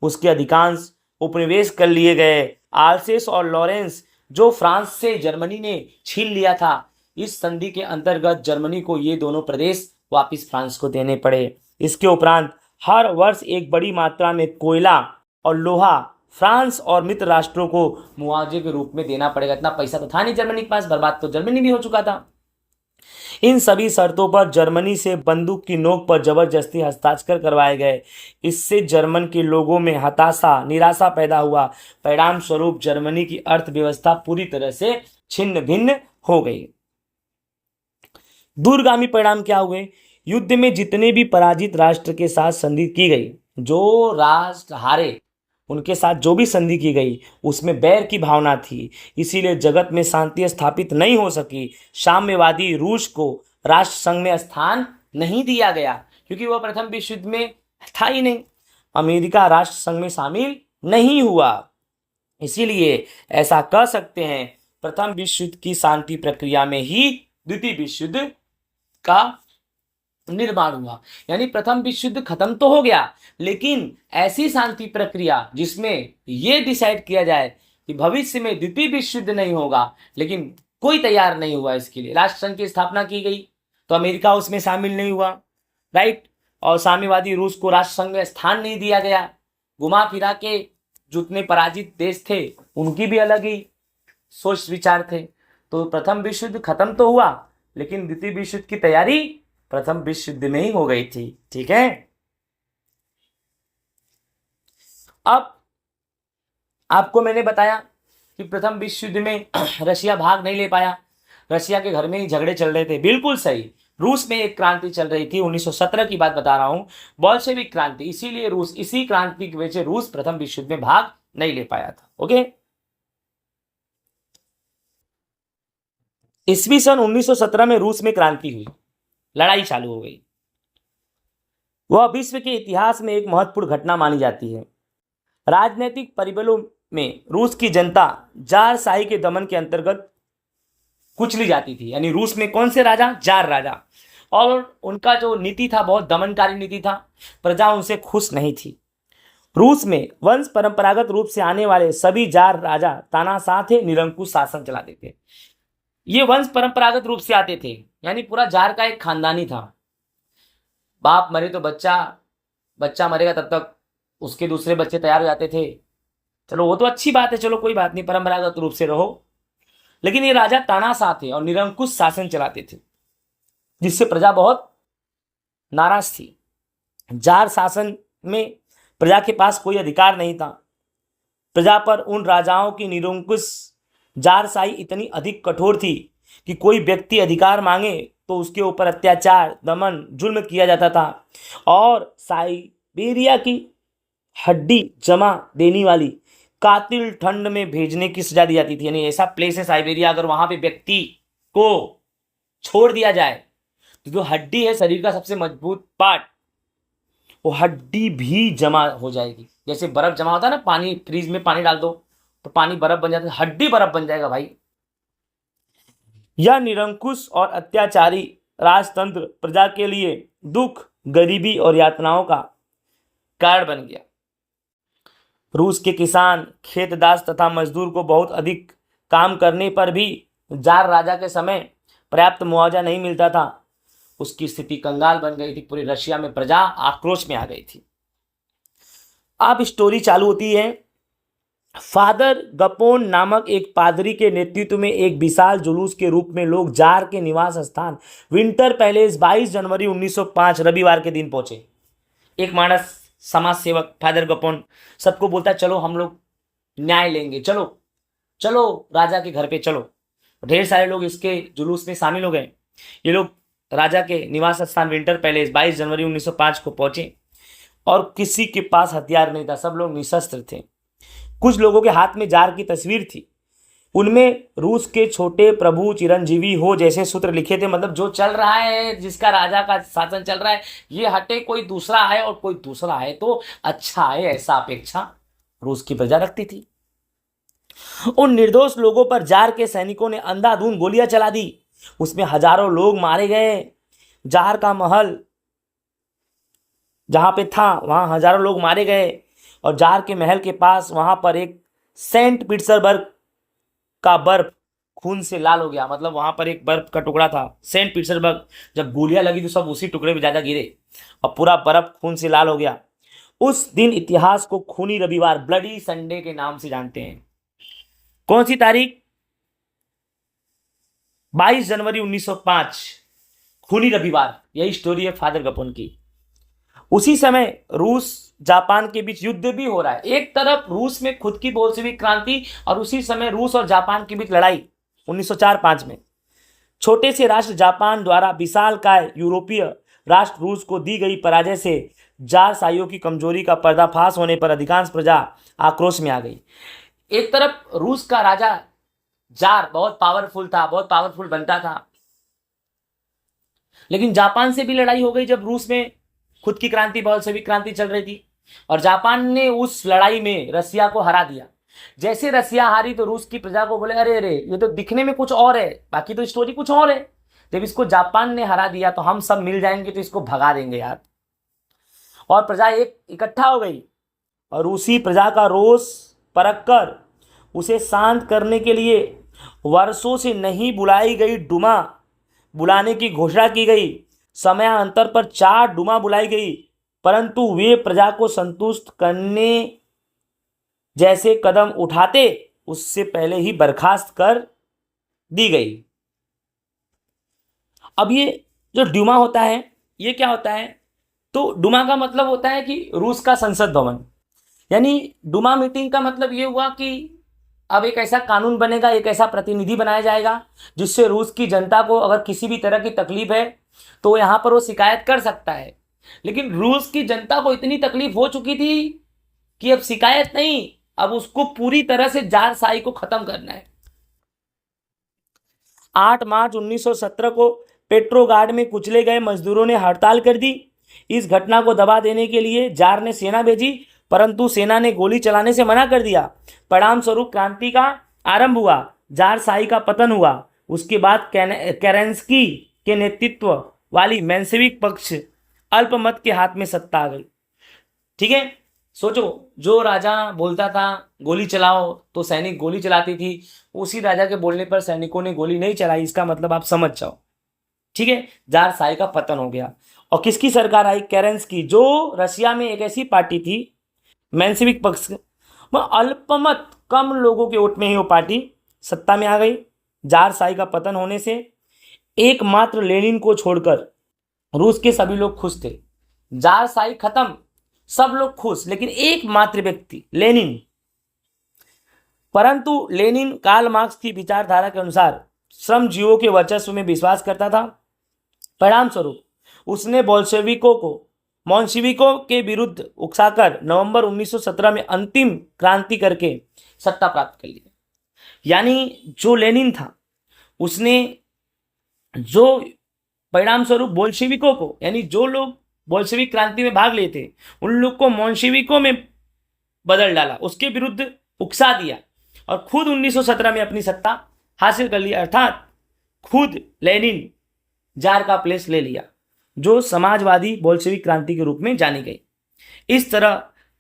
S1: उसके अधिकांश उपनिवेश कर लिए गए। आल्सेस और लॉरेंस जो फ्रांस से जर्मनी ने छीन लिया था, इस संधि के अंतर्गत जर्मनी को ये दोनों प्रदेश वापिस फ्रांस को देने पड़े। इसके उपरांत हर वर्ष एक बड़ी मात्रा में कोयला और लोहा फ्रांस और मित्र राष्ट्रों को मुआवजे के रूप में देना पड़ेगा। इतना पैसा तो था नहीं जर्मनी के पास, बर्बाद तो जर्मनी भी हो चुका था। इन सभी शर्तों पर जर्मनी से बंदूक की नोक पर जबरदस्ती हस्ताक्षर करवाए गए। इससे जर्मन के लोगों में हताशा, निराशा पैदा हुआ। परिणाम स्वरूप जर्मनी की अर्थव्यवस्था पूरी तरह से छिन्न भिन्न हो गई। दूरगामी परिणाम क्या हुए? युद्ध में जितने भी पराजित राष्ट्र के साथ संधि की गई, जो राष्ट्र हारे उनके साथ जो भी संधि की गई, उसमें बैर की भावना थी। इसीलिए जगत में शांति स्थापित नहीं हो सकी। साम्यवादी रूस को राष्ट्र संघ में स्थान नहीं दिया गया क्योंकि वह प्रथम विश्व युद्ध में था ही नहीं। अमेरिका राष्ट्र संघ में शामिल नहीं हुआ। इसीलिए ऐसा कह सकते हैं, प्रथम विश्व युद्ध की शांति प्रक्रिया में ही द्वितीय विश्व युद्ध का निर्माण हुआ। यानी प्रथम विश्व युद्ध खत्म तो हो गया, लेकिन ऐसी शांति प्रक्रिया जिसमें यह डिसाइड किया जाए कि भविष्य में द्वितीय विश्व युद्ध नहीं होगा, लेकिन कोई तैयार नहीं हुआ इसके लिए। राष्ट्र संघ की स्थापना की गई तो अमेरिका उसमें शामिल नहीं हुआ, राइट। और साम्यवादी रूस को राष्ट्र संघ में स्थान नहीं दिया गया। घुमा फिरा के जितने पराजित देश थे उनकी भी अलग ही सोच विचार थे। तो प्रथम विश्व युद्ध खत्म तो हुआ, लेकिन द्वितीय विश्व युद्ध की तैयारी प्रथम विश्व युद्ध में ही हो गई थी। ठीक है। अब आपको मैंने बताया कि प्रथम विश्व युद्ध में रशिया भाग नहीं ले पाया, रशिया के घर में ही झगड़े चल रहे थे। बिल्कुल सही। रूस में एक क्रांति चल रही थी, 1917 की बात बता रहा हूं, बोल्शेविक क्रांति। इसीलिए रूस, इसी क्रांति की वजह से रूस प्रथम विश्व युद्ध में भाग नहीं ले पाया था। ओके। ईस्वी सन 1917 में रूस में क्रांति हुई, लड़ाई चालू हो गई। वह विश्व के इतिहास में एक महत्वपूर्ण घटना मानी जाती है। राजनीतिक परिबलों में रूस की जनता जारशाही के दमन के अंतर्गत कुचली जाती थी। यानी रूस में कौन से राजा? जार राजा। और उनका जो नीति था बहुत दमनकारी नीति था, प्रजा उनसे खुश नहीं थी। रूस में वंश परंपरागत रूप से आने वाले सभी जार राजा तानाशाह थे, निरंकुश शासन चलाते थे। ये वंश परंपरागत रूप से आते थे, यानी पूरा जार का एक खानदानी था। बाप मरे तो बच्चा मरेगा तब तक उसके दूसरे बच्चे तैयार हो जाते थे। चलो वो तो अच्छी बात है, चलो कोई बात नहीं, परंपरागत रूप से रहो। लेकिन ये राजा तानाशाह थे और निरंकुश शासन चलाते थे, जिससे प्रजा बहुत नाराज थी। जार शासन में प्रजा के पास कोई अधिकार नहीं था। प्रजा पर उन राजाओं की निरंकुश जारशाही इतनी अधिक कठोर थी कि कोई व्यक्ति अधिकार मांगे तो उसके ऊपर अत्याचार, दमन, जुल्म किया जाता था। और साइबेरिया की हड्डी जमा देने वाली कातिल ठंड में भेजने की सजा दी जाती थी। यानी ऐसा प्लेस है साइबेरिया, अगर वहां पे व्यक्ति को छोड़ दिया जाए तो जो हड्डी है शरीर का सबसे मजबूत पार्ट, वो हड्डी भी जमा हो जाएगी। जैसे बर्फ जमा होता है ना, पानी फ्रीज में पानी डाल दो तो पानी बर्फ बन जाता है, हड्डी बर्फ बन जाएगा भाई। यह निरंकुश और अत्याचारी राजतंत्र प्रजा के लिए दुख, गरीबी और यातनाओं का कारण बन गया। रूस के किसान, खेतदास तथा मजदूर को बहुत अधिक काम करने पर भी जार राजा के समय पर्याप्त मुआवजा नहीं मिलता था। उसकी स्थिति कंगाल बन गई थी। पूरी रशिया में प्रजा आक्रोश में आ गई थी। अब स्टोरी चालू होती है। फादर गपोन नामक एक पादरी के नेतृत्व में एक विशाल जुलूस के रूप में लोग जार के निवास स्थान विंटर पैलेस 22 जनवरी 1905 रविवार के दिन पहुंचे। एक मानस समाज सेवक फादर गपोन सबको बोलता है, चलो हम लोग न्याय लेंगे, चलो चलो राजा के घर पे चलो। ढेर सारे लोग इसके जुलूस में शामिल हो गए। ये लोग राजा के निवास स्थान विंटर पैलेस 22 जनवरी 1905 को पहुंचे और किसी के पास हथियार नहीं था, सब लोग निशस्त्र थे। कुछ लोगों के हाथ में जार की तस्वीर थी। उनमें रूस के छोटे प्रभु चिरंजीवी हो जैसे सूत्र लिखे थे। मतलब जो चल रहा है, जिसका राजा का शासन चल रहा है, ये हटे कोई दूसरा आए और कोई दूसरा आए तो अच्छा आए, ऐसा अपेक्षा रूस की प्रजा रखती थी। उन निर्दोष लोगों पर जार के सैनिकों ने अंधाधुंध गोलियां चला दी, उसमें हजारों लोग मारे गए। जार का महल जहां पे था वहां हजारों लोग मारे गए, और जार के महल के पास वहां पर एक सेंट पीटर्सबर्ग का बर्फ खून से लाल हो गया। मतलब वहां पर एक बर्फ का टुकड़ा था सेंट पीटर्सबर्ग, जब गोलियां लगी तो सब उसी टुकड़े में ज्यादा गिरे और पूरा बर्फ खून से लाल हो गया। उस दिन इतिहास को खूनी रविवार, ब्लडी संडे के नाम से जानते हैं। कौन सी तारीख? 22 जनवरी 1905, खूनी रविवार। यही स्टोरी है फादर गपोन की। उसी समय रूस जापान के बीच युद्ध भी हो रहा है। एक तरफ रूस में खुद की बोल्शेविक क्रांति और उसी समय रूस और जापान के बीच लड़ाई 1904-05 में। छोटे से राष्ट्र जापान द्वारा विशालकाय यूरोपीय राष्ट्र रूस को दी गई पराजय से जारशाहियों की कमजोरी का पर्दाफाश होने पर अधिकांश प्रजा आक्रोश में आ गई। एक तरफ रूस का राजा जार बहुत पावरफुल था, बहुत पावरफुल बनता था, लेकिन जापान से भी लड़ाई हो गई जब रूस में खुद की क्रांति, बोल्शेविक क्रांति चल रही थी, और जापान ने उस लड़ाई में रसिया को हरा दिया। जैसे रसिया हारी तो रूस की प्रजा को बोले अरे अरे ये तो दिखने में कुछ और है, बाकी तो स्टोरी कुछ और है। जब इसको जापान ने हरा दिया तो हम सब मिल जाएंगे तो इसको भगा देंगे यार। और प्रजा एक इकट्ठा हो गई और रूसी प्रजा का रोष परख कर उसे शांत करने के लिए वर्षों से नहीं बुलाई गई डुमा बुलाने की घोषणा की गई। समयांतर पर 4 डुमा बुलाई गई, परंतु वे प्रजा को संतुष्ट करने जैसे कदम उठाते उससे पहले ही बर्खास्त कर दी गई। अब ये जो डुमा होता है ये क्या होता है? तो डुमा का मतलब होता है कि रूस का संसद भवन। यानी डुमा मीटिंग का मतलब ये हुआ कि अब एक ऐसा कानून बनेगा, एक ऐसा प्रतिनिधि बनाया जाएगा जिससे रूस की जनता को अगर किसी भी तरह की तकलीफ है तो यहाँ पर वो शिकायत कर सकता है। लेकिन रूस की जनता को इतनी तकलीफ हो चुकी थी कि अब शिकायत नहीं, अब उसको पूरी तरह से जारशाही को खत्म करना है। 8 मार्च 1917 को पेट्रोग्राड में कुचले गए मजदूरों ने हड़ताल कर दी। इस घटना को दबा देने के लिए जार ने सेना भेजी, परंतु सेना ने गोली चलाने से मना कर दिया। परिणाम स्वरूप क्रांति का आरंभ हुआ, जारशाही का पतन हुआ। उसके बाद केरेंस्की के नेतृत्व वाली मेंशेविक पक्ष अल्पमत के हाथ में सत्ता आ गई। ठीक है, सोचो, जो राजा बोलता था गोली चलाओ तो सैनिक गोली चलाती थी, उसी राजा के बोलने पर सैनिकों ने गोली नहीं चलाई। इसका मतलब आप समझ जाओ। ठीक है, जारशाही का पतन हो गया। और किसकी सरकार आई? केरेंस्की, जो रशिया में एक ऐसी पार्टी थी मेंशेविक पक्ष, वह अल्पमत कम लोगों के वोट में ही वो पार्टी सत्ता में आ गई। जारशाही का पतन होने से एकमात्र लेनिन को छोड़कर रूस के सभी लोग खुश थे। जारशाही खत्म, सब लोग खुश, लेकिन एकमात्र व्यक्ति लेनिन। परंतु लेनिन कार्ल मार्क्स की विचारधारा के अनुसार श्रमजीवियों के वर्चस्व में विश्वास करता था। परिणाम स्वरूप उसने बोल्शेविकों के विरुद्ध उकसाकर नवंबर 1917 में अंतिम क्रांति करके सत्ता प्राप्त कर ली। यानी जो लेनिन था उसने जो परिणाम स्वरूप बोल्शेविकों को, यानी जो लोग बोल्शेविक क्रांति में भाग लिए थे उन लोग को मोल्शेविकों में बदल डाला, उसके विरुद्ध उकसा दिया और खुद 1917 में अपनी सत्ता हासिल कर ली। अर्थात खुद लेनिन जार का प्लेस ले लिया, जो समाजवादी बोल्शेविक क्रांति के रूप में जानी गई। इस तरह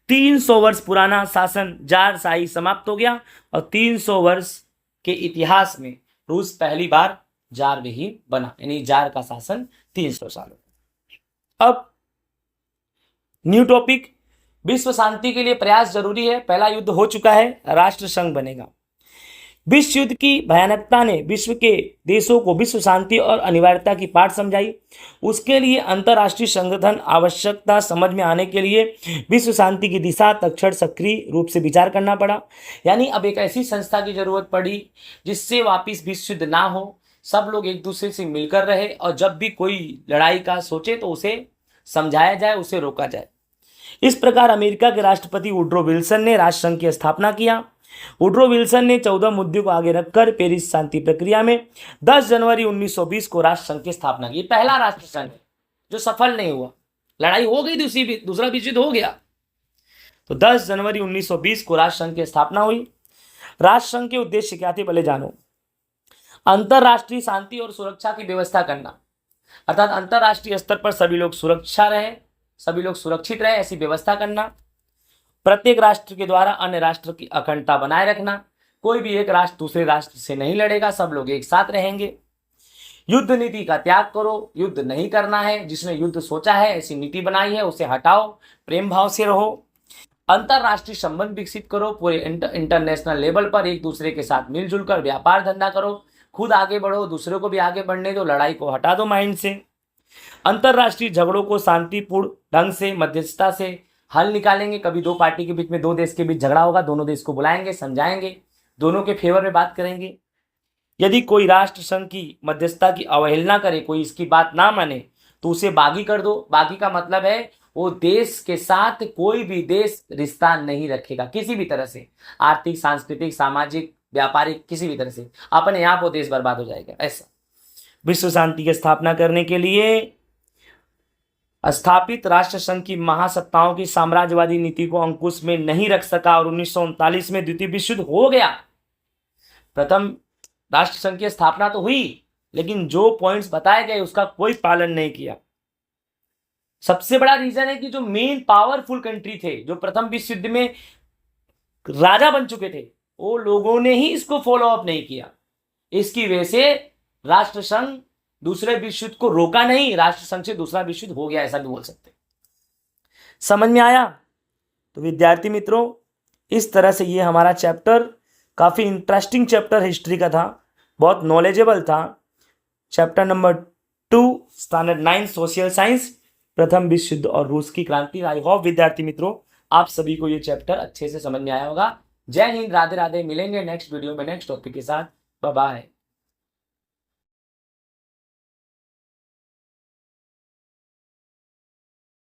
S1: 300 वर्ष पुराना शासन जारशाही समाप्त हो गया और 300 वर्ष के इतिहास में रूस पहली बार जार विहीन बना, यानी जार का शासन 300 साल। अब न्यू टॉपिक, विश्व शांति के लिए प्रयास जरूरी है। पहला युद्ध हो चुका है, राष्ट्र संघ बनेगा। विश्व युद्ध की भयानकता ने विश्व के देशों को विश्व शांति और अनिवार्यता की पाठ समझाई। उसके लिए अंतर्राष्ट्रीय संगठन आवश्यकता समझ में आने के लिए विश्व शांति की दिशा तक्षण सक्रिय रूप से विचार करना पड़ा। यानी अब एक ऐसी संस्था की जरूरत पड़ी जिससे वापिस विश्व युद्ध ना हो, सब लोग एक दूसरे से मिलकर रहे और जब भी कोई लड़ाई का सोचे तो उसे समझाया जाए, उसे रोका जाए। इस प्रकार अमेरिका के राष्ट्रपति वुड्रो विल्सन ने राष्ट्रसंघ की स्थापना किया। वुड्रो विल्सन ने 14 मुद्दों को आगे रखकर पेरिस शांति प्रक्रिया में 10 जनवरी 1920 को राष्ट्र संघ की स्थापना की। पहला राष्ट्र संघ जो सफल नहीं हुआ, लड़ाई हो गई, दूसरा विश्व युद्ध हो गया। तो 10 जनवरी 1920 को राष्ट्र संघ की स्थापना हुई। राष्ट्र संघ के उद्देश्य क्या थे, पहले जानो। अंतरराष्ट्रीय शांति और सुरक्षा की व्यवस्था करना, अर्थात अंतरराष्ट्रीय स्तर पर सभी लोग सुरक्षित रहे ऐसी व्यवस्था करना। प्रत्येक राष्ट्र के द्वारा अन्य राष्ट्र की अखंडता बनाए रखना, कोई भी एक राष्ट्र दूसरे राष्ट्र से नहीं लड़ेगा, सब लोग एक साथ रहेंगे। युद्ध नीति का त्याग करो, युद्ध नहीं करना है, जिसने युद्ध सोचा है, ऐसी नीति बनाई है, उसे हटाओ, प्रेम भाव से रहो। अंतरराष्ट्रीय संबंध विकसित करो, पूरे इंटरनेशनल लेवल पर एक दूसरे के साथ मिलजुल कर व्यापार धंधा करो, खुद आगे बढ़ो, दूसरों को भी आगे बढ़ने दो, लड़ाई को हटा दो माइंड से। अंतरराष्ट्रीय झगड़ों को शांतिपूर्ण ढंग से मध्यस्थता से हल निकालेंगे। कभी दो पार्टी के बीच में, दो देश के बीच झगड़ा होगा, दोनों देश को बुलाएंगे, समझाएंगे, दोनों के फेवर में बात करेंगे। यदि कोई राष्ट्र संघ की मध्यस्थता की अवहेलना करे, कोई इसकी बात ना माने, तो उसे बागी कर दो। बागी का मतलब है वो देश के साथ कोई भी देश रिश्ता नहीं रखेगा किसी भी तरह से, आर्थिक, सांस्कृतिक, सामाजिक, व्यापारिक, किसी भी तरह से, अपने आप वो देश बर्बाद हो जाएगा। ऐसा विश्व शांति की स्थापना करने के लिए स्थापित राष्ट्र संघ की महासत्ताओं की साम्राज्यवादी नीति को अंकुश में नहीं रख सका और 1939 में द्वितीय विश्व युद्ध हो गया। प्रथम राष्ट्र संघ की स्थापना तो हुई, लेकिन जो पॉइंट्स बताए गए उसका कोई पालन नहीं किया। सबसे बड़ा रीजन है कि जो मेन पावरफुल कंट्री थे, जो प्रथम विश्व युद्ध में राजा बन चुके थे, वो लोगों ने ही इसको फॉलो अप नहीं किया। इसकी वजह से राष्ट्र संघ दूसरे विश्व युद्ध को रोका नहीं, राष्ट्र संघ से दूसरा विश्व युद्ध हो गया, ऐसा भी बोल सकते। समझ में आया? तो विद्यार्थी मित्रों, इस तरह से ये हमारा चैप्टर काफी इंटरेस्टिंग चैप्टर हिस्ट्री का था, बहुत नॉलेजेबल था। Chapter number 2 standard 9 social science, प्रथम विश्व युद्ध और रूस की क्रांति। आई होप विद्यार्थी मित्रों आप सभी को ये चैप्टर अच्छे से समझ में आया होगा। जय हिंद, राधे राधे। मिलेंगे नेक्स्ट वीडियो में नेक्स्ट टॉपिक के साथ। Bye bye.